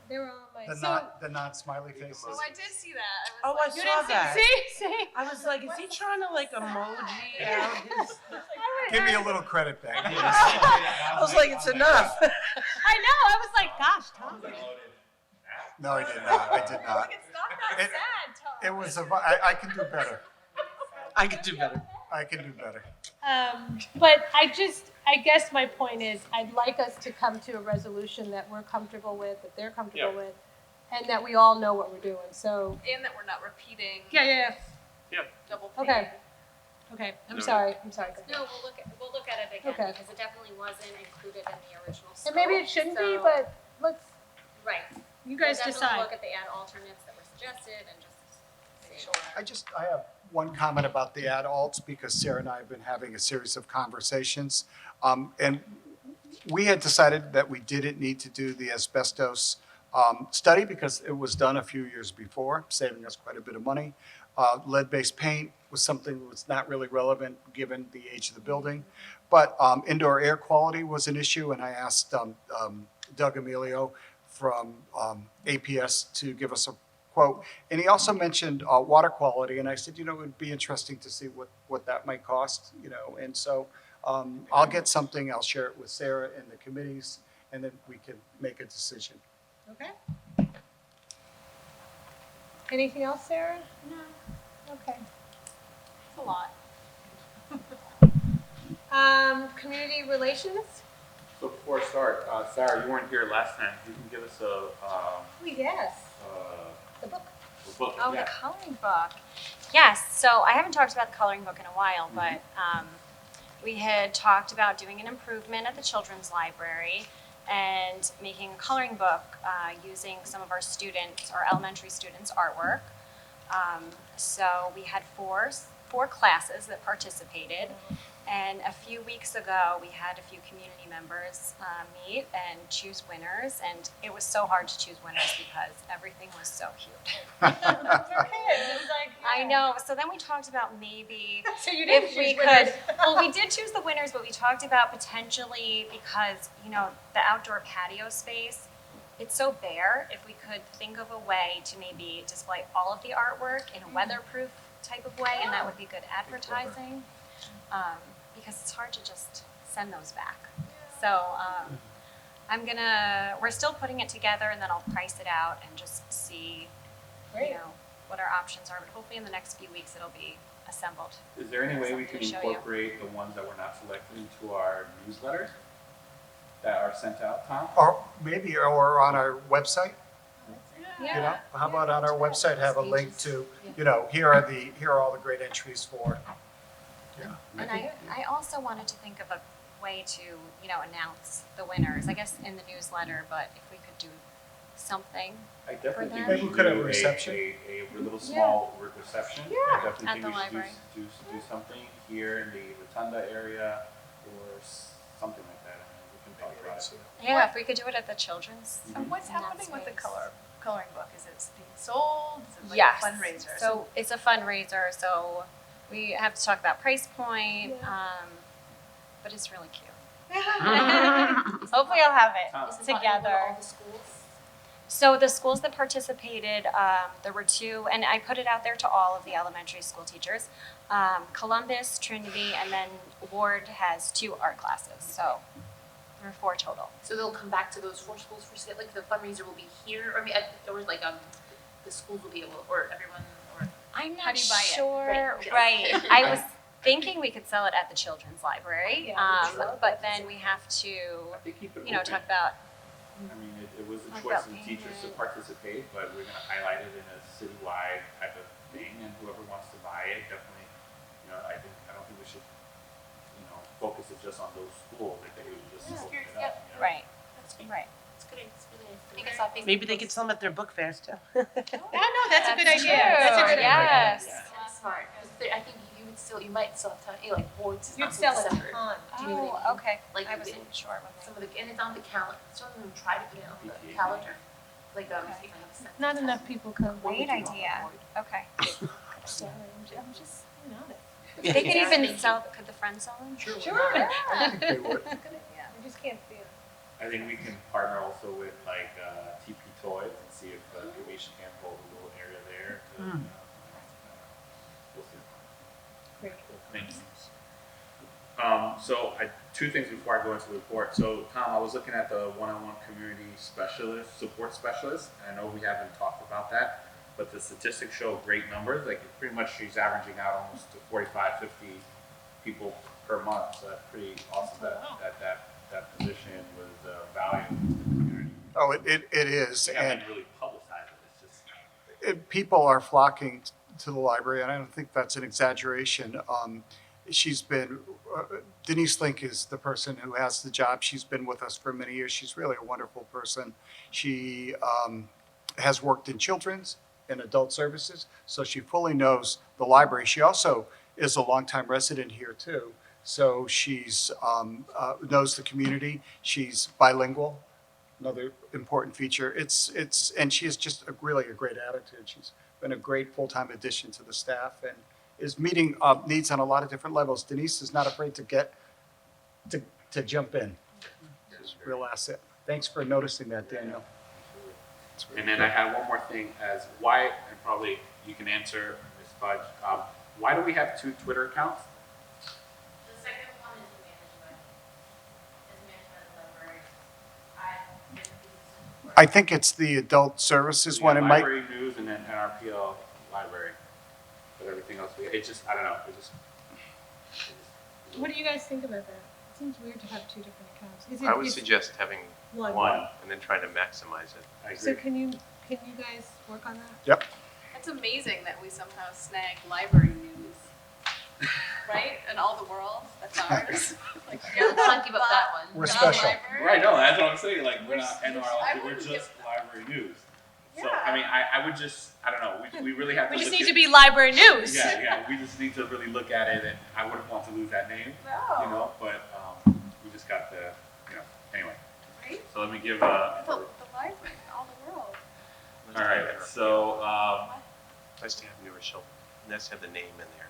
They were on my, The not smiley faces. Oh, I did see that. Oh, I you saw didn't that. see? I was like, is he trying to like emoji out his? Give me a little credit back. I was like, it's enough. I know, I was like, gosh, Tom. No, I did not. I did not. It's not that It- sad, Tom. It was I can do better. I could do better. I can do better. But I I guess my point is, I'd like us to come to a resolution that we're comfortable with, that they're comfortable with, and that we all know what we're doing, so. And that we're not repeating Yeah. double pay. Okay. Okay, I'm sorry. No, we'll look at it again, Okay. because it definitely wasn't included in the original And scope. maybe it shouldn't be, so- but let's, Right. you guys We'll definitely decide. look at the ad alternates that were suggested and just make sure. I have one comment about the adults because Sarah and I have been having a series of conversations. And we had decided that we didn't need to do the asbestos study because it was done a few years before, saving us quite a bit of money. Lead-based paint was something that was not really relevant given the age of the building. But indoor air quality was an issue, and I asked Doug Emilio from APS to give us a quote. And he also mentioned water quality, and I said, it would be interesting to see what that might cost, And so I'll get something, I'll share it with Sarah and the committees, and then we can make a decision. Okay. Anything else, Sarah? No. Okay. It's a lot. Community relations? So before I start, Sarah, you weren't here last time. You can give us Oh, yes, the book. a book. Oh, yeah. the coloring book. Yes, so I haven't talked about the coloring book in a while, but we had talked about doing an improvement at the children's library and making a coloring book using some of our students, our elementary students' artwork. So we had four classes that participated. And a few weeks ago, we had a few community members meet and choose winners. And it was so hard to choose winners because everything was so cute. I know. So then we talked about maybe So you didn't if we choose winners. could. Well, we did choose the winners, but we talked about potentially because, the outdoor patio space, it's so bare. If we could think of a way to maybe display all of the artwork in a weatherproof type of way, and that would be good advertising. Because it's hard to just send those back. So we're still putting it together, and then I'll price it out and just see, Great. what our options are. But hopefully in the next few weeks it'll be assembled. Is there any way we Something can to show you. incorporate the ones that we're not selected into our newsletters that are sent out, Tom? Or on our website, Yeah. How about on our website, have a link to, here are all the great entries for. And I also wanted to think of a way to, announce the winners, I guess in the newsletter, but if we could do something. I definitely think them. we Maybe we should could have do a reception. a little small reception. Yeah. I definitely At think the we should library. do something here in the Rotunda area or something like that. We can talk about it. Yeah, if we could do it at the children's. So what's in that happening with the space. coloring book? Is it being sold? Is it like Yes. a fundraiser? So it's a fundraiser, so we have to talk about price point, but it's really cute. Hopefully I'll have Tom. it together. So the schools that participated, there were 2, and I put it out there to all of the elementary school teachers. Columbus, Trinity, and then Ward has 2 art classes, so there were 4 total. So they'll come back to those 4 schools for like the fundraiser will be here, or the schools will be able, or everyone, or. I'm How not do you buy it? sure. Right. Right. I was thinking we could sell it at the children's library, Yeah, but then we have to, I think keep it talk open. about. I mean, it was a Talk choice about of the teachers to payment. participate, but we're gonna highlight it in a citywide type of thing, and whoever wants to buy it, definitely, I don't think we should, focus it just on those schools, that they would just open it up, Right. That's great. Right. That's good. It's really nice. I think I saw Facebook Maybe they could posts. sell them at their book fairs too. Yeah, no, that's a good That's idea. true. That's a good idea. Yes. Yeah, that's smart. 'Cause I think you might still have time, like boards is You'd not sell until a December. ton. Do you know what I mean? Okay. Like, I you wasn't sure. Some of and it's on the calendar. Some of them try to put it on the calendar. Like, Okay. if I have a sense. Not enough people come. Great idea. Okay. Sorry, I'm just, They could even sell. Could the friends sell them? Sure. I think they would. I just can't see it. I think we can partner also with like TP Toys and see if Kamisha can hold a little area there. We'll see. Great. Thank you. So 2 things before I go into the report. So Tom, I was looking at the one-on-one community support specialist. I know we haven't talked about that, but the statistics show great numbers. Like pretty much she's averaging out almost to 45, 50 people per month, so that's pretty awesome that position was valued in the community. Oh, it is, We and haven't really publicized it, it's just. people are flocking to the library, and I don't think that's an exaggeration. She's been, Denise Link is the person who has the job. She's been with us for many years. She's really a wonderful person. She has worked in children's and adult services, so she fully knows the library. She also is a longtime resident here too, so she's knows the community. She's bilingual. Another important feature. And she has just really a great attitude. She's been a great full-time addition to the staff and is meeting needs on a lot of different levels. Denise is not afraid to jump in. She's a real asset. Thanks for noticing that, Daniel. And then I have one more thing as why, and probably you can answer, Ms. Fudge, why do we have 2 Twitter accounts? The second one is managed by the library. I think it's the adult services one. It might. Library news and then NRPL library, but everything else, it's just, I don't know, it's just. What do you guys think about that? It seems weird to have 2 different accounts. I would suggest having one. one and then trying to maximize it. I agree. So can you guys work on that? Yep. It's amazing that we somehow snag library news, right? In all the world, that's ours. Like, Yeah, let's not give up that one. We're not special. library. Right, no, that's what I'm saying, like, we're We're not s- NRL, I we're wouldn't just library news. So, Yeah. I mean, I would just, I don't know, we really have to We just look need at- to be library news. Yeah, we just need to really look at it, and I wouldn't want to lose that name, No. you know, but, we just got to, you know, anyway. Right? So let me give, The library, all the world. all right, so, Nice to have New Rochelle. Nice to have the name in there.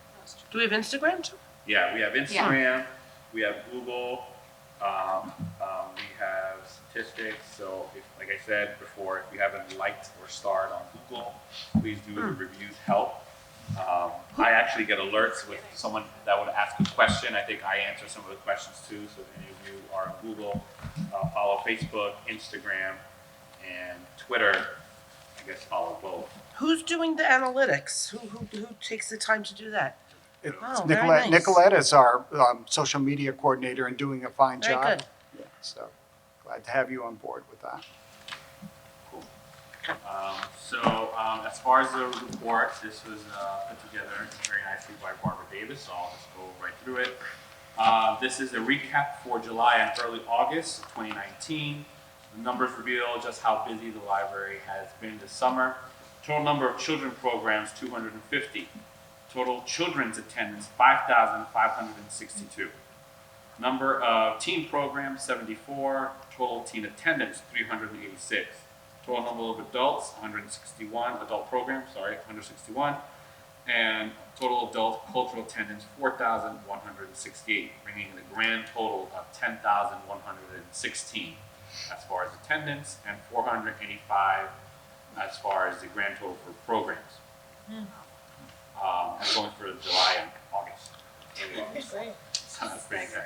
Do we have Instagram too? yeah, we have Instagram, we have Google, we have statistics, so if, like I said before, if you haven't liked or starred on Google, please do, the reviews help. I actually get alerts with someone that would ask a question, I think I answer some of the questions too, so if any of you are on Google, follow Facebook, Instagram, and Twitter, I guess follow both. Who's doing the analytics? Who takes the time to do that? Oh, very Nicolette, nice. Nicolette is our social media coordinator and doing a fine Very job. good. Yeah, so glad to have you on board with that. Cool. So as far as the report, this was put together very nicely by Barbara Davis, so I'll just go right through it. This is a recap for July and early August of 2019. The numbers reveal just how busy the library has been this summer. Total number of children programs, 250. Total children's attendance, 5,562. Number of teen programs, 74. Total teen attendance, 386. Total number of adults, 161. Adult programs, 161. And total adult cultural attendance, 4,168, bringing the grand total of 10,116 as far as attendance and 485 as far as the grand total for programs. That's going for July and August. Great. So that's pretty good.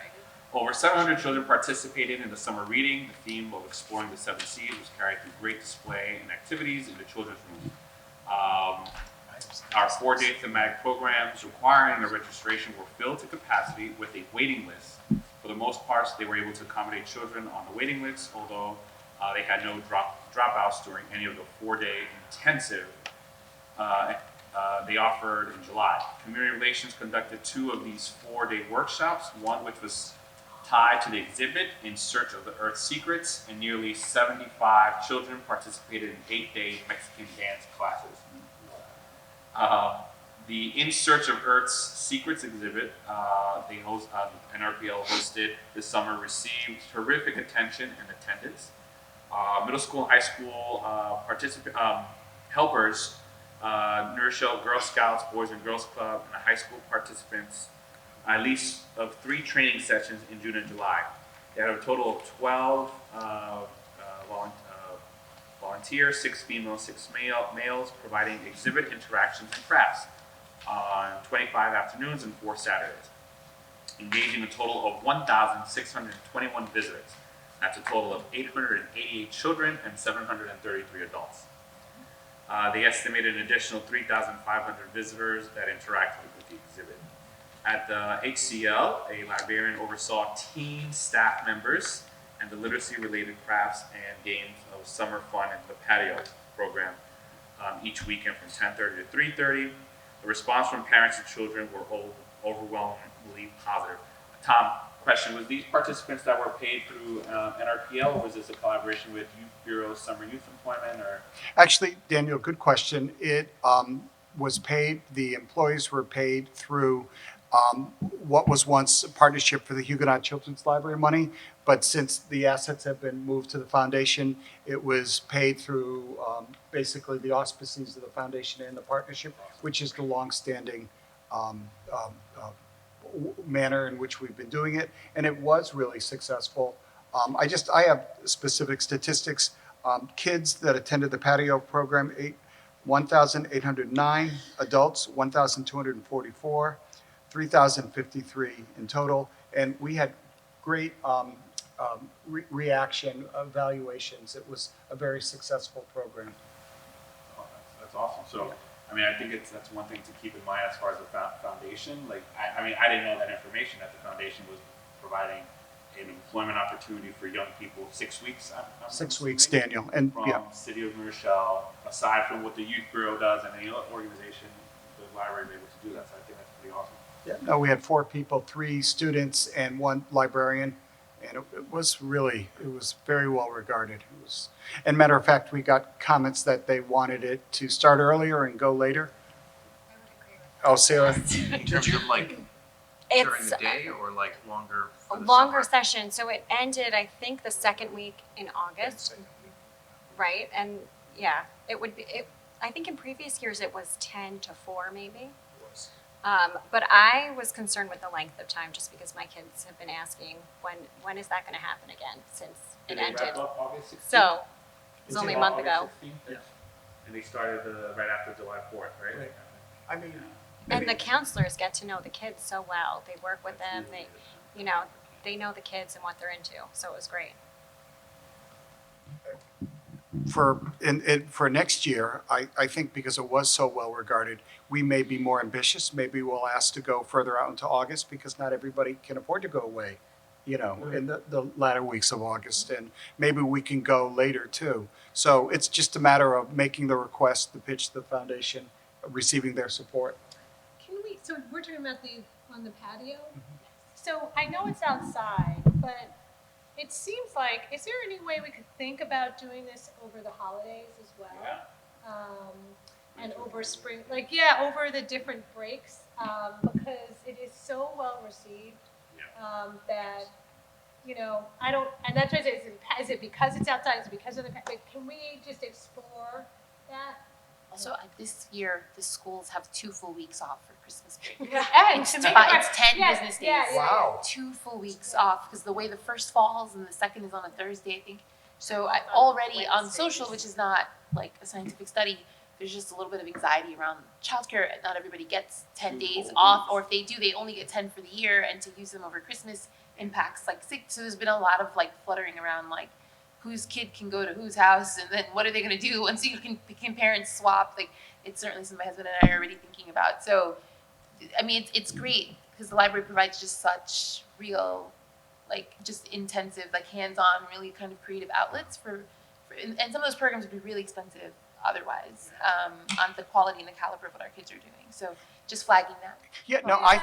Over 700 children participated in the summer reading. The theme of exploring the 7 Seas was carried through great display and activities in the children's room. Our 4-day thematic programs requiring a registration were filled to capacity with a waiting list. For the most part, they were able to accommodate children on the waiting list, although they had no dropouts during any of the 4-day intensive they offered in July. Community Relations conducted 2 of these 4-day workshops, one which was tied to the exhibit In Search of the Earth's Secrets, and nearly 75 children participated in 8-day Mexican dance classes. The In Search of Earth's Secrets exhibit NRPL hosted this summer received terrific attention and attendance. Middle school and high school helpers, New Rochelle Girl Scouts, Boys and Girls Club, and the high school participants at least of 3 training sessions in June and July. They had a total of 12 volunteers, 6 females, 6 males, providing exhibit interactions and crafts on 25 afternoons and 4 Saturdays, engaging a total of 1,621 visitors. That's a total of 888 children and 733 adults. They estimated an additional 3,500 visitors that interacted with the exhibit. At the HCL, a librarian oversaw teen staff members and the literacy-related crafts and games of summer fun in the patio program each weekend from 10:30 to 3:30. The response from parents and children were overwhelmingly positive. Tom, question, was these participants that were paid through NRPL, or was this a collaboration with Youth Bureau Summer Youth Employment, or? Actually, Daniel, good question. It was paid, the employees were paid through what was once a partnership for the Huguenot Children's Library money, but since the assets have been moved to the foundation, it was paid through basically the auspices of the foundation and the partnership, which is the longstanding manner in which we've been doing it, and it was really successful. I have specific statistics. Kids that attended the patio program, 1,809, adults, 1,244, 3,053 in total, and we had great reaction evaluations. It was a very successful program. Oh, that's awesome. So, I mean, I think that's one thing to keep in mind as far as the foundation. Like, I mean, I didn't know that information, that the foundation was providing an employment opportunity for young people 6 weeks. I'm 6 weeks, assuming, Daniel, and from yeah. City of Rochelle, aside from what the Youth Bureau does and any other organization, the library is able to do that. So I think that's pretty awesome. Yeah, no, we had 4 people, 3 students and 1 librarian, and it was very well regarded. It was, and matter of fact, we got comments that they wanted it to start earlier and go later. I would agree with Oh, Sarah, In terms of like during It's the day or like longer a for the longer summer? session, so it ended, I think, the second week in August, right? And yeah, it would be, I think in previous years it was 10 to 4 maybe. But I was concerned with the length of time just because my kids have been asking when is that going to happen again since it Did they ended. wrap up August 16th? So it was Is only it a month August ago. 16th? Yeah. And they started right after July 4th, right? Right. I mean, And the counselors get to know the kids so well. They work with them. They know the kids and what they're into. So it was great. for next year, I think because it was so well regarded, we may be more ambitious. Maybe we'll ask to go further out into August because not everybody can afford to go away, in the latter weeks of August. And maybe we can go later too. So it's just a matter of making the request, the pitch to the foundation, receiving their support. So we're talking about on the patio? So I know it's outside, but it seems like, is there any way we could think about doing this over the holidays as well? Yeah. And over spring, over the different breaks, because it is so well received, that, I don't, and that's why is it because it's outside, is it because of can we just explore that? Also, this year, the schools have 2 full weeks off for Christmas break. It's It's 10 yeah, business days. yeah, yeah. Wow. 2 full weeks off because the way the first falls and the second is on a Thursday, I think. So I already on social, which is not like a scientific study, there's just a little bit of anxiety around childcare. Not everybody gets 10 days off, or if they do, they only get 10 for the year, and to use them over Christmas impacts like 6. So there's been a lot of like fluttering around like whose kid can go to whose house, and then what are they going to do once you can parents swap? Like it's certainly something my husband and I are already thinking about. So I mean, it's great because the library provides just such real, like just intensive, like hands-on, really kind of creative outlets for and some of those programs would be really expensive otherwise, on the quality and the caliber of what our kids are doing. So just flagging that. Yeah, no, I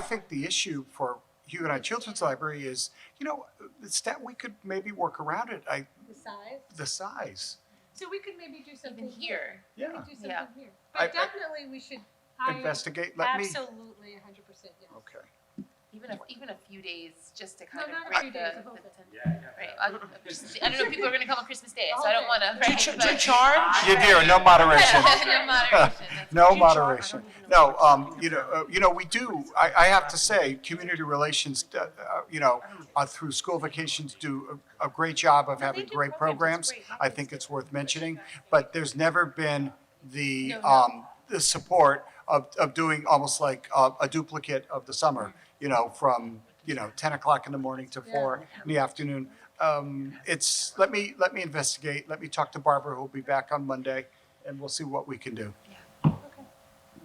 think the issue for Huguenot Children's Library is, we could maybe work around it. The size? The size. So we could maybe do something Even here. We Yeah. could do something Yeah. here. I- But definitely we should. I Investigate. absolutely 100% yes. Okay. Even a few days just to No, kind not of a break few days, a the whole day. right. I don't know if people are going to come on Christmas Day, so I don't want to. To charge? You do, no moderation. No moderation. That's No right. moderation. No, we do, I have to say, community relations, through school vacations do a great job of having do great programs. programs. It's great. I think it's worth mentioning, but there's never been the, No. the support of doing almost like a duplicate of the summer, from, 10 o'clock in the morning to 4 in the afternoon. Let me investigate, let me talk to Barbara, who'll be back on Monday, and we'll see what we can do.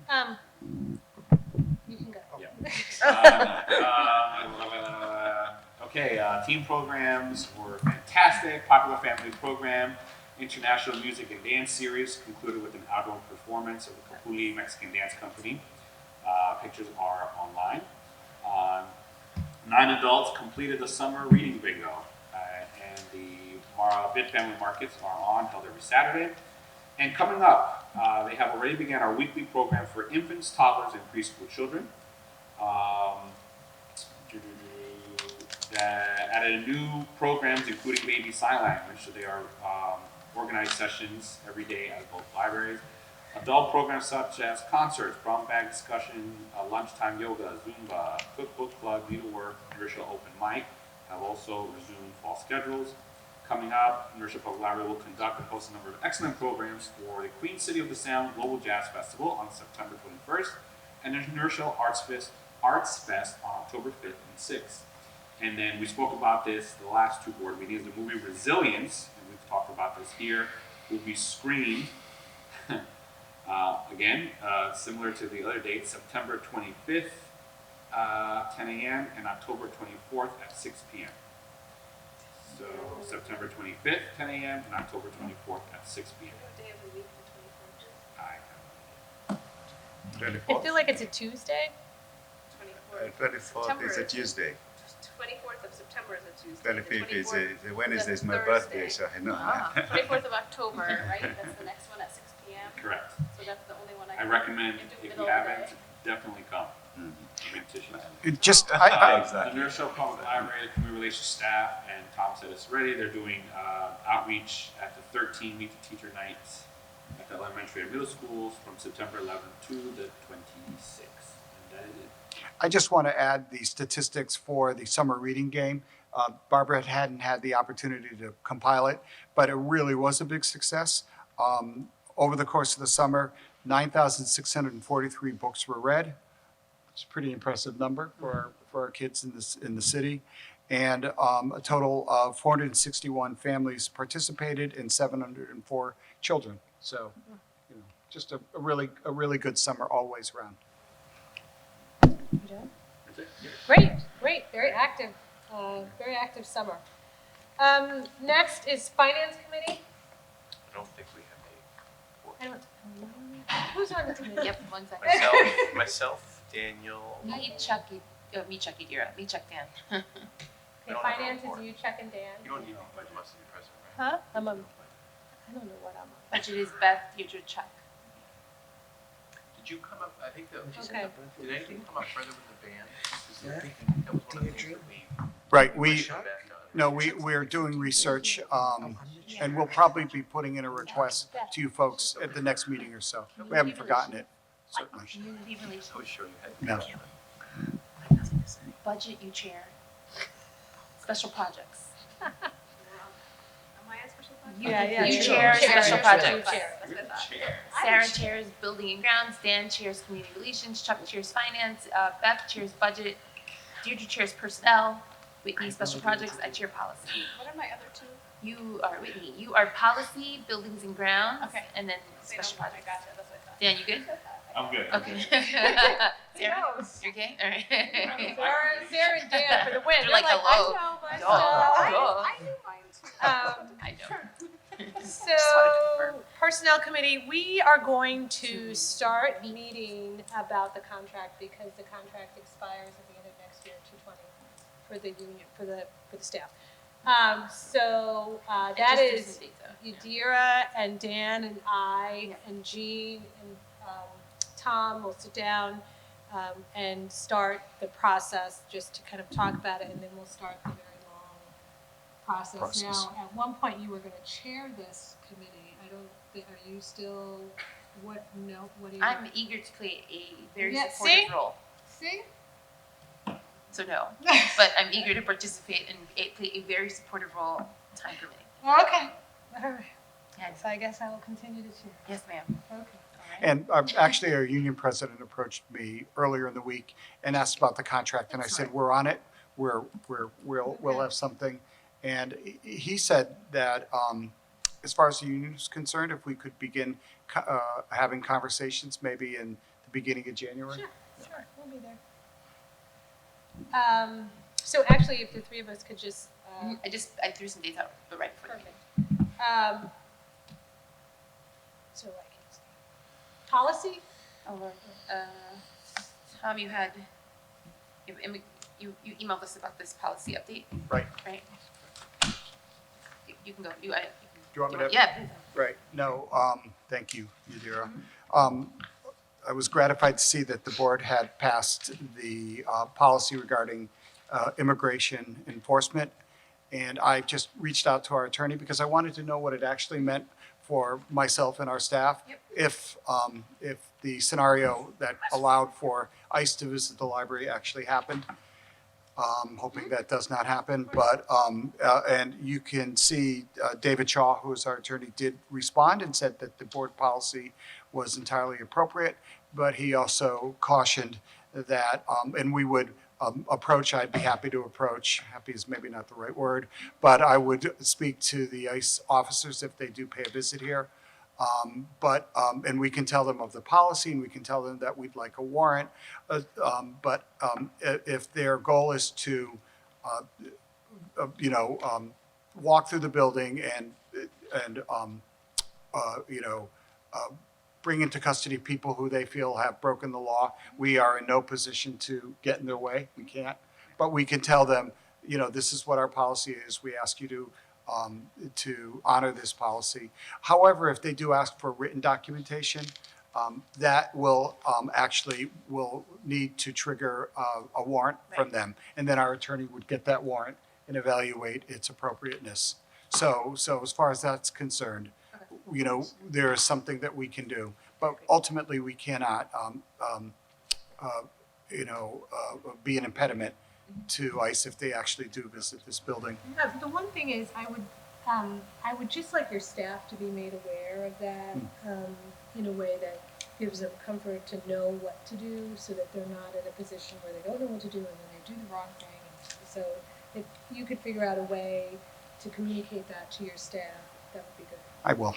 You can go. Team programs were fantastic. Popular family program, international music and dance series concluded with an outdoor performance of the Capuli Mexican Dance Company. Pictures are online. 9 adults completed the summer reading bingo, and the Bit Family Markets are on, held every Saturday. And coming up, they have already began our weekly program for infants, toddlers, and preschool children. Added new programs including baby sign language, so they are organized sessions every day at both libraries. Adult programs such as concerts, brown bag discussion, lunchtime yoga, Zumba, cookbook club, needlework, Rochelle open mic have also resumed fall schedules. Coming up, Rochelle Public Library will conduct and host a number of excellent programs for the Queen City of the Sound Global Jazz Festival on September 21st, and the Rochelle Arts Fest on October 5th and 6th. And then we spoke about this the last 2 board meetings. The movie Resilience, and we've talked about this here, will be screened again, similar to the other dates, September 25th, 10 a.m. and October 24th at 6 p.m. So September 25th, 10 a.m. and October 24th at 6 p.m. What day of the week, the 24th? I feel like it's a Tuesday. 24th is a Tuesday. 24th of September is a Tuesday. 25th is a Wednesday, is my Thursday. birthday, so I know. 24th of October, right? That's the next one at 6 p.m. Correct. So that's the only one I I can. recommend, can do if you middle of the haven't, day. definitely come. Mhm. Big tissues. It just, The Rochelle Public Library, the community relations staff, and Tom said it's ready. They're doing outreach at the 13 Meet the Teacher nights at the elementary and middle schools from September 11th to the 26th. And that is it. I just want to add the statistics for the summer reading game. Barbara hadn't had the opportunity to compile it, but it really was a big success. Over the course of the summer, 9,643 books were read. It's a pretty impressive number for our kids in the city. And a total of 461 families participated and 704 children. So, just a really good summer always round. That's it. Yeah. Great, very active summer. Next is Finance Committee. I don't think we have I don't, who's on the committee? Yep, 1 a second. myself, Daniel. Me, Chucky, Dira. Me, Chuck, Dan. Okay, don't have a Finance report. is you, Chuck and Dan. You don't need me, but you must be present, right? Huh? I don't know what I'm on. Budget is Beth, Deirdre, Chuck. Did you come up, I think that, Okay. did anything come up further with the band? 'Cause I think that was one of the things that we. Right, pushed back on. No, we're doing research, and we'll probably be putting in a request to you folks at the next meeting or so. We haven't forgotten it, certainly. Community relations. I was sure you had. No. I have nothing to say. Budget, you chair. Special projects. Am I a special project? You You chair special projects. That's what I thought. Sarah chairs building and grounds, Dan chairs community relations, Chuck chairs finance, Beth chairs budget, Deirdre chairs personnel, Whitney special projects, I chair policy. What are my other two? You are Whitney, you are policy, buildings and grounds, Okay. and then They special don't- I projects. gotcha, that's what I thought. Dan, you good? I'm good. Okay. Sarah, knows? you okay? All right. Sarah and Dan for the win. They're like, hello. I know my Duh. stuff. Duh. I knew mine too. I know. So, Personnel Committee, we are going to start meeting about the contract because the contract expires at the end of next year, 2/20, for the union, for the staff. That is Yadira and Dan and I and Jean and Tom will sit down and start the process just to kind of talk about it, and then we'll start the very long process. Now, at one point, you were going to chair this committee. I don't think, are you still, what are you? I'm eager to play a very Yeah, supportive see? role. See? So no, but I'm eager to participate and play a very supportive role, time permitting. Okay, all right. Yes, So I guess I will continue to chair. yes, ma'am. Okay. And actually, our union president approached me earlier in the week and asked about the contract, and I said, we're on it. We'll have something. And he said that as far as the union is concerned, if we could begin having conversations maybe in the beginning of January. Sure, we'll be there. So actually, if the three of us could just, I threw some dates out, but right before. perfect. So I can say, policy? Oh, Lord. Tom, you had, you emailed us about this policy update, Right. right? You can go, Do you want me to? Yeah, please. Right, no, thank you, Yadira. I was gratified to see that the board had passed the policy regarding immigration enforcement. And I just reached out to our attorney because I wanted to know what it actually meant for myself and our staff. Yep. If the scenario that allowed for ICE to visit the library actually happened. Hoping that does not happen, but, and you can see David Shaw, who is our attorney, did respond and said that the board policy was entirely appropriate, but he also cautioned that, and we would approach, I'd be happy to approach, happy is maybe not the right word, but I would speak to the ICE officers if they do pay a visit here. And we can tell them of the policy and we can tell them that we'd like a warrant. If their goal is to, walk through the building and bring into custody people who they feel have broken the law, we are in no position to get in their way. We can't. But we can tell them, this is what our policy is. We ask you to honor this policy. However, if they do ask for written documentation, that will will need to trigger a warrant from them. And then our attorney would get that warrant and evaluate its appropriateness. So as far as that's concerned, there is something that we can do. But ultimately, we cannot, be an impediment to ICE if they actually do visit this building. The one thing is, I would just like your staff to be made aware of that, in a way that gives them comfort to know what to do, so that they're not in a position where they don't know what to do and then they do the wrong thing. So if you could figure out a way to communicate that to your staff, that would be good. I will.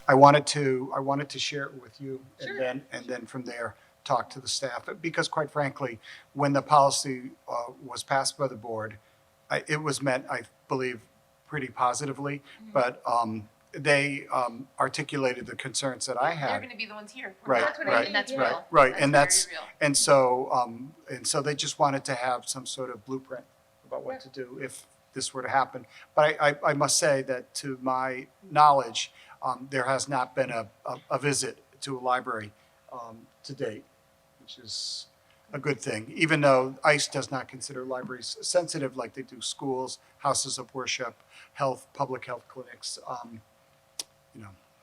I wanted to share it with you, Sure. and then from there talk to the staff, because quite frankly, when the policy was passed by the board, it was meant, I believe, pretty positively, but they articulated the concerns that I had. They're gonna be the ones here. Right, That's what I right, think, That's yeah. real. Right, That's and that's, very real. and so they just wanted to have some sort of blueprint about what to do if this were to happen. But I must say that to my knowledge, there has not been a visit to a library to date, which is a good thing, even though ICE does not consider libraries sensitive like they do schools, houses of worship, public health clinics.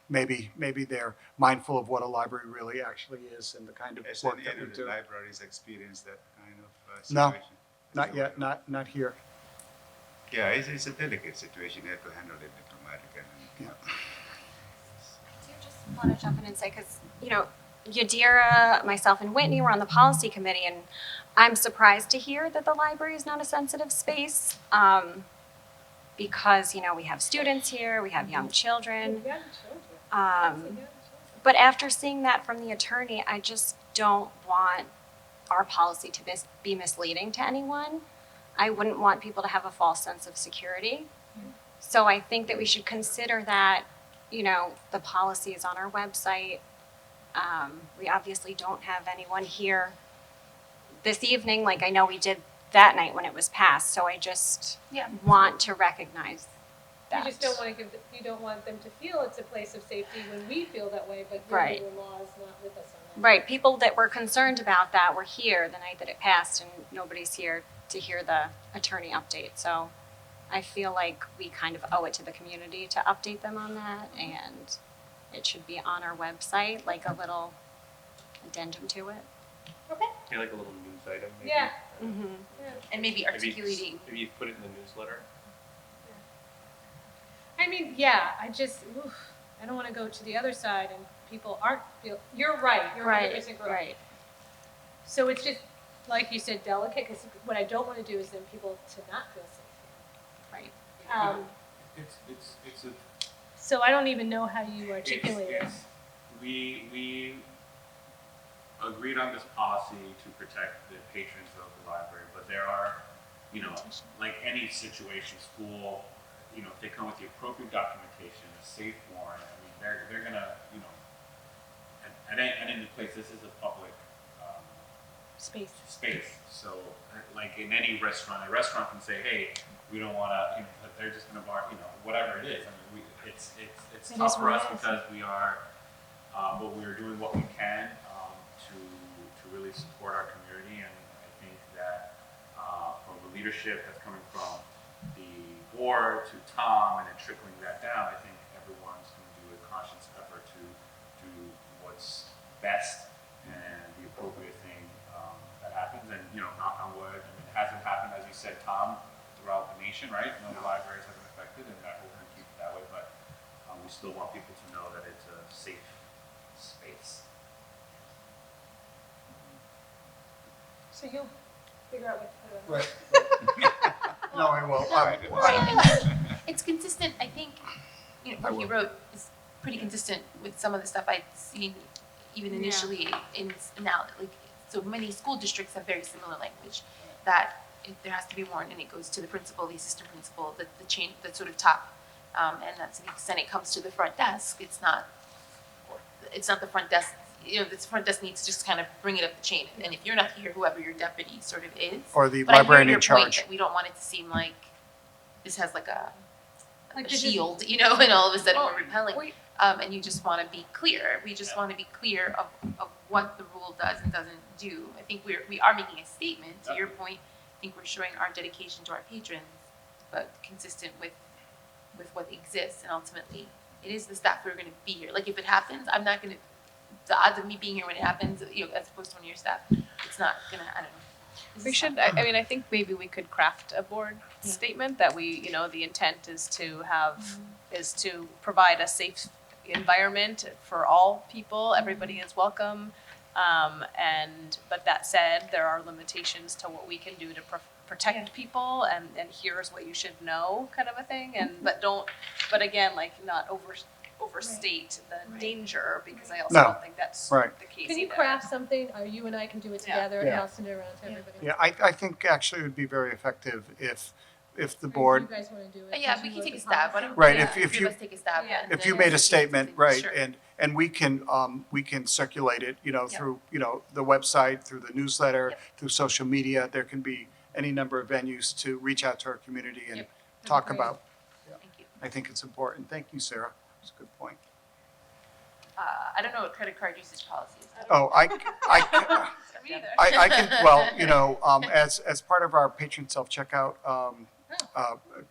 Maybe they're mindful of what a library really actually is and the kind of Has work any that we of the do. libraries experienced that kind of No, situation? Not yet, not here. Yeah, it's a delicate situation. You have to handle it diplomatically. Yeah. I do just want to jump in and say, because, Yadira, myself, and Whitney were on the policy committee, and I'm surprised to hear that the library is not a sensitive space, because, we have students here, we have young children. Young children. Lots of young children. But after seeing that from the attorney, I just don't want our policy to be misleading to anyone. I wouldn't want people to have a false sense of security. So I think that we should consider that, the policy is on our website. We obviously don't have anyone here this evening, like I know we did that night when it was passed. So I just want to recognize that. You just don't want to you don't want them to feel it's a place of safety when we feel that way, but Right. really the law is not with us on that. Right, people that were concerned about that were here the night that it passed, and nobody's here to hear the attorney update. So I feel like we kind of owe it to the community to update them on that, and it should be on our website, like a little addendum to it. Okay. Maybe like a little news item, maybe? Yeah. Mm-hmm. And maybe Maybe, articulating. maybe you put it in the newsletter? I mean, yeah, I don't want to go to the other side and people you're right, you're 100% correct. Right. So it's just, like you said, delicate, because what I don't want to do is then people to not feel safe. Right. It's a So I don't even know how you articulate it. we agreed on this policy to protect the patrons of the library, but there are, you know, like any situation, school, you know, if they come with the appropriate documentation, a safe warrant, I mean, they're gonna, you know, at any place, this is a public, space. So, like in any restaurant, a restaurant can say, hey, we don't wanna, you know, they're just gonna bar, you know, whatever it is. I mean, it's It tough is for what us it is. because we are, but we are doing what we can, to really support our community. And I think that, from the leadership that's coming from the board to Tom and then trickling that down, I think everyone's gonna do a conscious effort to do what's best and the appropriate thing, that happens. And, you know, knock on wood, I mean, it hasn't happened, as you said, Tom, throughout the nation, right? No libraries have been affected, and that we're gonna keep it that way, but, we still want people to know that it's a safe space. So you'll figure out what to put on. Right. No, I will. Right, and it's consistent, I think, you know, I what you will. wrote is pretty consistent with some of the stuff I'd seen even initially in now, like, so many school districts have very similar language, that if there has to be warrant and it goes to the principal, the assistant principal, the chain, the sort of top, and that's to the extent it comes to the front desk, it's not the front desk, you know, the front desk needs to just kind of bring it up the chain, and if you're not here, whoever your deputy sort of is. Or the But I hear librarian your in point charge. that we don't want it to seem like this has like a Like this is- shield, you know, and all of a sudden Well, we're repelling. we- And you just want to be clear. We just want to be clear of what the rule does and doesn't do. I think we are making a statement. To your point, I think we're showing our dedication to our patrons, but consistent with what exists. And ultimately, it is the staff who are going to be here. Like if it happens, I'm not going to. The odds of me being here when it happens, you know, as opposed to one of your staff, it's not gonna. I don't know. This We is should, tough. I mean, I think maybe we could craft a board Yeah. statement that we, you know, the intent is to have, is to provide a safe environment for all people, everybody is welcome. But that said, there are limitations to what we can do to protect people, and here's what you should know, kind of a thing, but again, like, not overstate the danger, because I also No. don't think that's Right. the case Can you either. craft something, or you and I can do it Yeah. together, and Yeah. I'll send it around to everybody? Yeah, I think actually it would be very effective if the Or if board, you guys wanna do it? Yeah, since we you can wrote take the a stab. Why policy? don't Right, yeah, if the three you- of us take a stab? Yeah. and if then you made a we'll statement, take- right, Sure. and we can circulate it, you know, Yeah. through, you know, the website, through the newsletter, Yep. through social media. There can be any number of venues to reach out to our community and Yep. talk Great. about. Thank you. I think it's important. Thank you, Sarah. That's a good point. I don't know what credit card usage policy is. Oh, I Me either. I can, well, you know, as part of our patron self-checkout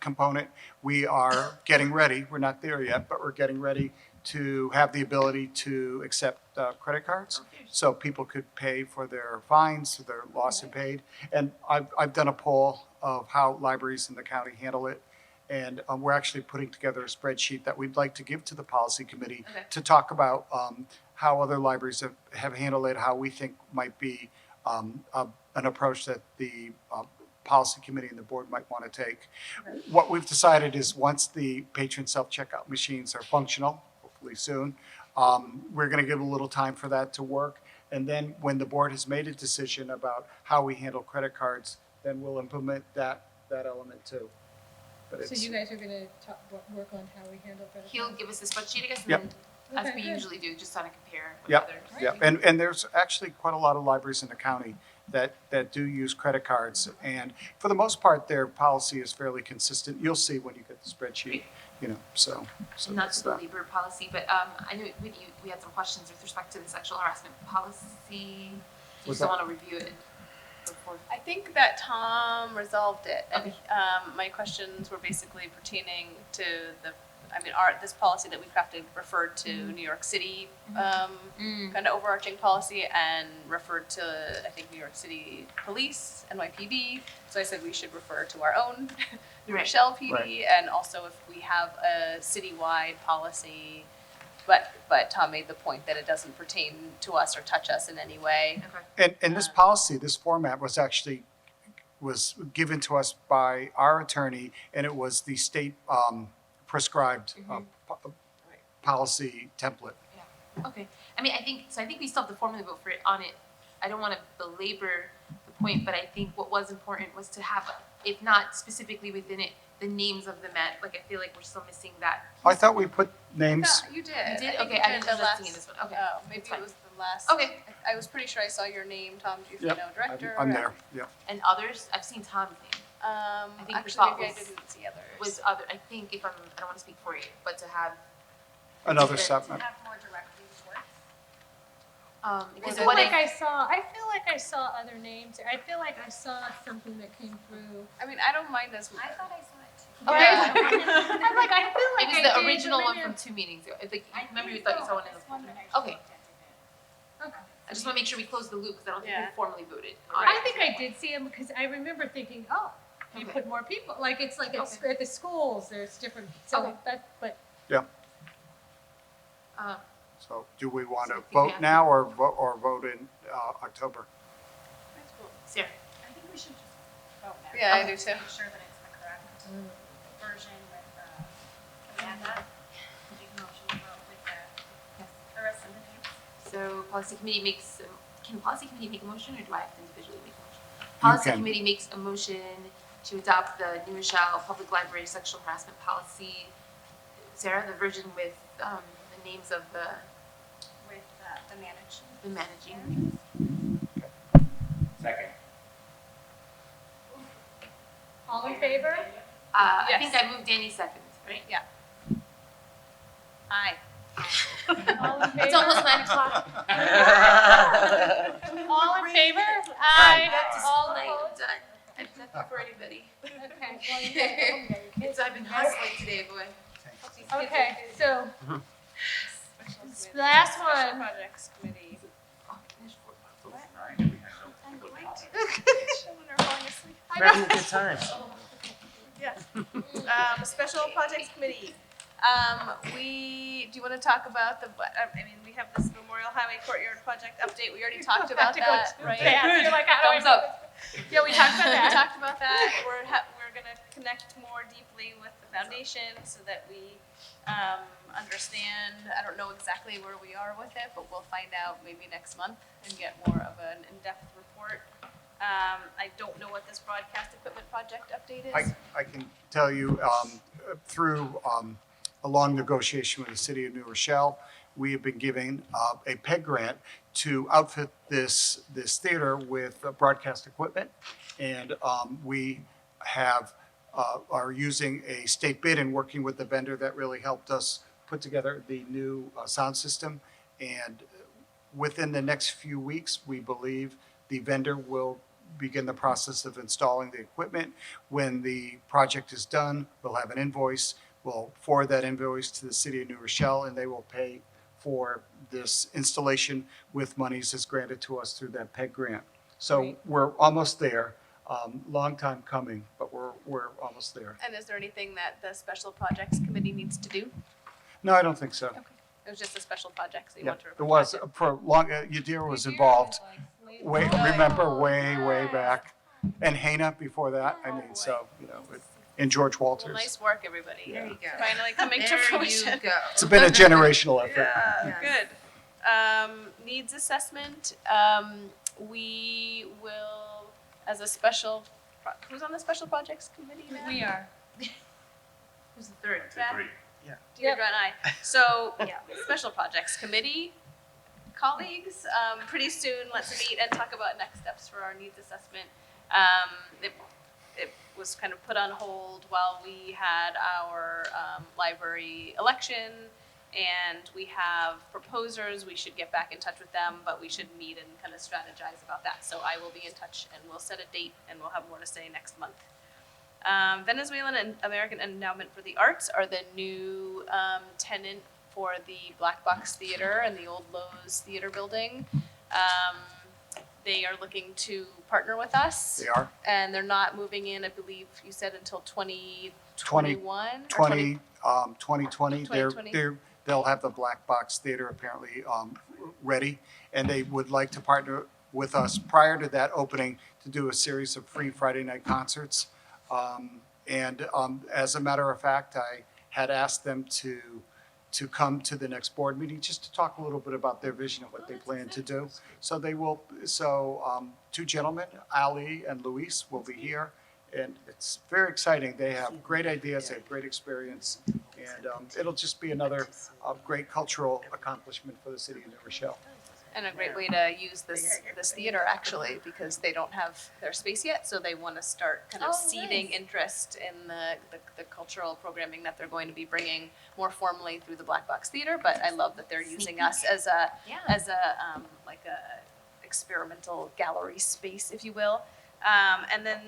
component, we are getting ready, we're not there yet, but we're getting ready to have the ability to accept credit cards. So people could pay for their fines, their lost and paid. And I've done a poll of how libraries in the county handle it. And we're actually putting together a spreadsheet that we'd like to give to the policy committee Okay. to talk about how other libraries have handled it, how we think might be an approach that the policy committee and the board might want to take. What we've decided is once the patron self-checkout machines are functional, hopefully soon, we're going to give a little time for that to work. And then when the board has made a decision about how we handle credit cards, then we'll implement that element too. But So it's, you guys are gonna work on how we handle credit He'll cards? give us the spreadsheet, I guess, and Yep. then, as Okay, we good. usually do, just kind of compare with Yep. others. yeah, and there's actually quite a lot of libraries in the county that do use credit cards. And for the most part, their policy is fairly consistent. You'll see when you get the spreadsheet, you know, so And not that's to that. belabor policy, but I know we had some questions with respect to the sexual harassment policy. You Was still that- want to review it before? I think that Tom resolved it, and Okay. my questions were basically pertaining to this policy that we crafted referred to New York City kind of overarching policy, and referred to, I think, New York City Police, NYPD. So I said we should refer to our own New Right. Rochelle PD, and also if we have a citywide policy. But Tom made the point that it doesn't pertain to us or touch us in any way. Okay. And this policy, this format was given to us by our attorney, and it was the state prescribed policy template. Okay, I mean, I think we still have the formula vote for it on it. I don't wanna belabor the point, but I think what was important was to have, if not specifically within it, the names of the like, I feel like we're still missing that. I thought we put names. You did. You did? I think Okay, you I did didn't the know that's in last- this one. Okay, Oh, maybe that's it fine. was the last. Okay. I was pretty sure I saw your name, Tom Yep, Giuffino, director. I'm there, yeah. And others, I've seen Tom's name. I think Actually, Rashad maybe I was- didn't see others. Was other, I think if I don't wanna speak for you, but to have, Another To segment. have more direct reports. because I feel what like if, I saw other names. I feel like I saw something that came through. I mean, I don't mind as. I thought I saw it too. Oh, Yeah. yeah. I'm like, I feel it like was I the did, original but one maybe from 2 meetings ago. Like, I remember you think thought you so, saw one but in the. this one that I Okay. looked at didn't. Okay. I just wanna make sure we close the loop, cause I don't think Yeah. we formally voted. I think I did see him because I remember thinking, oh, you Okay. put more people. Like it's like it's Okay. at the schools. There's different. So Okay. that, but So do we want So I to think we vote have now or vote in October? Sarah, I think we should just vote now. Yeah, I do too. Make sure that it's the correct version with, can we add that? Make a motion to vote with the rest of the names. so policy committee makes, can policy committee make a motion or do I have to individually make a motion? Policy can. committee makes a motion to adopt the New Rochelle Public Library sexual harassment policy. Sarah, the version with, the names of the With the management. managing. Second. all in favor? I think Yes. I moved Danny second, right? Aye. All in favor? It's almost 9 o'clock. All in favor? I got to All school night, I'm opposed? done. I've done that for anybody. Okay. Well, you guys- It's, I've been hustling today, boy. okay. So Special last committee. Special one. projects committee. Children are falling asleep. I We're know. having a good time. Special projects committee. Do you want to talk about I mean, we have this Memorial Highway Courtyard project update. We already talked about that, right? Yeah, you're like, how do I Thumbs up. Yeah, we talked about We that. talked about that. We're gonna connect more deeply with the foundation so that we understand. I don't know exactly where we are with it, but we'll find out maybe next month and get more of an in-depth report. I don't know what this broadcast equipment project update is. I can tell you, through a long negotiation with the city of New Rochelle, we have been giving a PEG grant to outfit this theater with broadcast equipment. And we are using a state bid and working with the vendor that really helped us put together the new sound system. And within the next few weeks, we believe the vendor will begin the process of installing the equipment. When the project is done, we'll have an invoice. We'll forward that invoice to the city of New Rochelle, and they will pay for this installation with monies that's granted to us through that PEG grant. So Great. we're almost there. Long time coming, but we're almost there. And is there anything that the special projects committee needs to do? No, I don't think so. It was just a special project, so you Yeah, want to. there was, for long, Yadira was involved. Way, remember way back. And Hana before that, I mean, so, and George Well, Walters. nice work, everybody. There you go. Finally coming to fruition. go. It's been a generational effort. Yeah, good. Needs assessment, we will, as a special, who's on the special projects committee now? We are. Who's the third? Deirdre and I. So, yeah, special projects committee, colleagues, pretty soon, let's meet and talk about next steps for our needs assessment. It was kind of put on hold while we had our library election, and we have proposers. We should get back in touch with them, but we should meet and kind of strategize about that. So I will be in touch, and we'll set a date, and we'll have more to say next month. Venezuelan and American Endowment for the Arts are the new tenant for the Black Box Theater and the old Lowe's Theater building. They are looking to partner with us. They are. And they're not moving in, I believe you said, until 2021? 2020, 2020. they'll have the Black Box Theater apparently ready, and they would like to partner with us prior to that opening to do a series of free Friday night concerts. And as a matter of fact, I had asked them to come to the next board meeting, just to talk a little bit about their vision of what they plan to do. So they will, two gentlemen, Ali and Luis, will be here. And it's very exciting. They have great ideas, they have great experience. And it'll just be another great cultural accomplishment for the city of New Rochelle. And a great way to use this theater actually, because they don't have their space yet, so they want to start kind of seeding interest in the cultural programming that they're going to be bringing more formally through the Black Box Theater. But I love that they're using us as a like a experimental gallery space, if you will. And then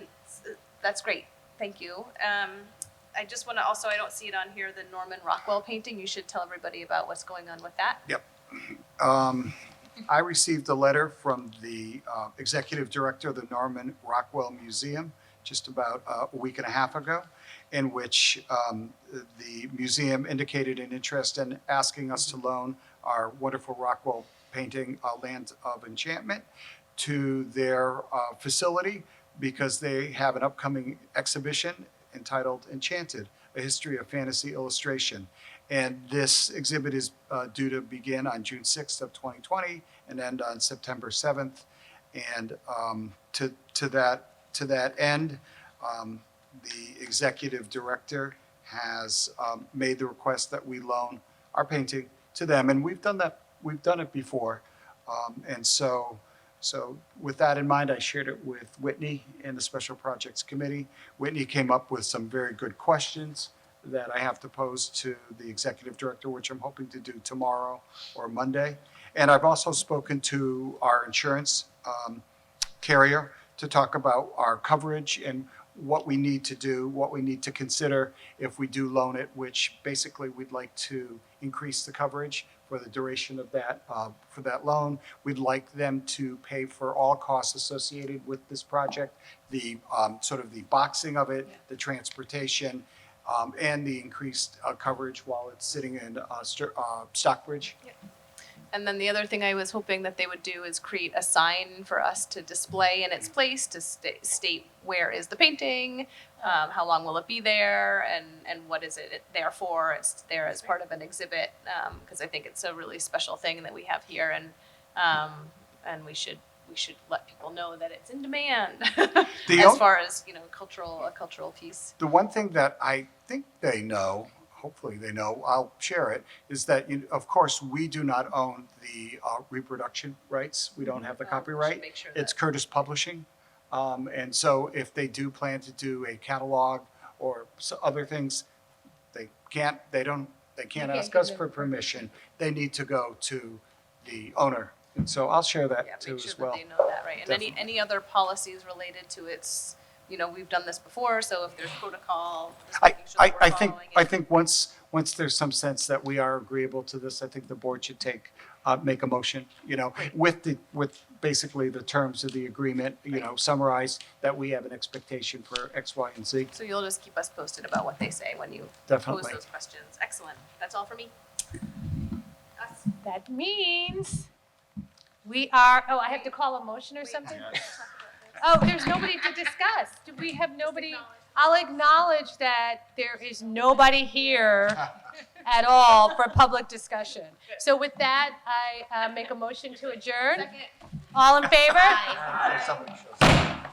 that's great. Thank you. I just want to also, I don't see it on here, the Norman Rockwell painting. You should tell everybody about what's going on with that. Yep. I received a letter from the executive director of the Norman Rockwell Museum just about a week and a half ago, in which the museum indicated an interest in asking us to loan our wonderful Rockwell painting, Land of Enchantment, to their facility because they have an upcoming exhibition entitled Enchanted, A History of Fantasy Illustration. And this exhibit is due to begin on June 6th of 2020 and end on September 7th. And to that end, the executive director has made the request that we loan our painting to them. And we've done it before. And so with that in mind, I shared it with Whitney and the Special Projects Committee. Whitney came up with some very good questions that I have to pose to the executive director, which I'm hoping to do tomorrow or Monday. And I've also spoken to our insurance carrier to talk about our coverage and what we need to do, what we need to consider if we do loan it, which basically we'd like to increase the coverage for the duration of that, for that loan. We'd like them to pay for all costs associated with this project, the sort of the boxing of it, the transportation, and the increased coverage while it's sitting in Stockbridge. And then the other thing I was hoping that they would do is create a sign for us to display in its place to state where is the painting, how long will it be there, and what is it there for. It's there as part of an exhibit, because I think it's a really special thing that we have here, and we should let people know that it's in demand as far as a cultural piece. The one thing that I think they know, hopefully they know, I'll share it, is that, of course, we do not own the reproduction rights. We don't have the copyright. Make sure It's Curtis Publishing. And so if they do plan to do a catalog or other things, they can't ask us for permission. They need to go to the owner. And so I'll share that too as well. Make sure that they know that, right? And Definitely. any other policies related to its, we've done this before, so if there's protocol, just I making sure that we're following it. I think once there's some sense that we are agreeable to this, I think the board should make a motion, with basically the terms of the agreement, summarize that we have an expectation for X, Y, and Z. So you'll just keep us posted about what they say when you Definitely. pose those questions. Excellent. That's all for me. Us. That means we are, I have to call a motion or something? Oh, there's nobody to discuss. Do we have nobody? I'll acknowledge that there is nobody here at all for public discussion. So with that, I make a motion to adjourn. All in favor? Somebody shows up.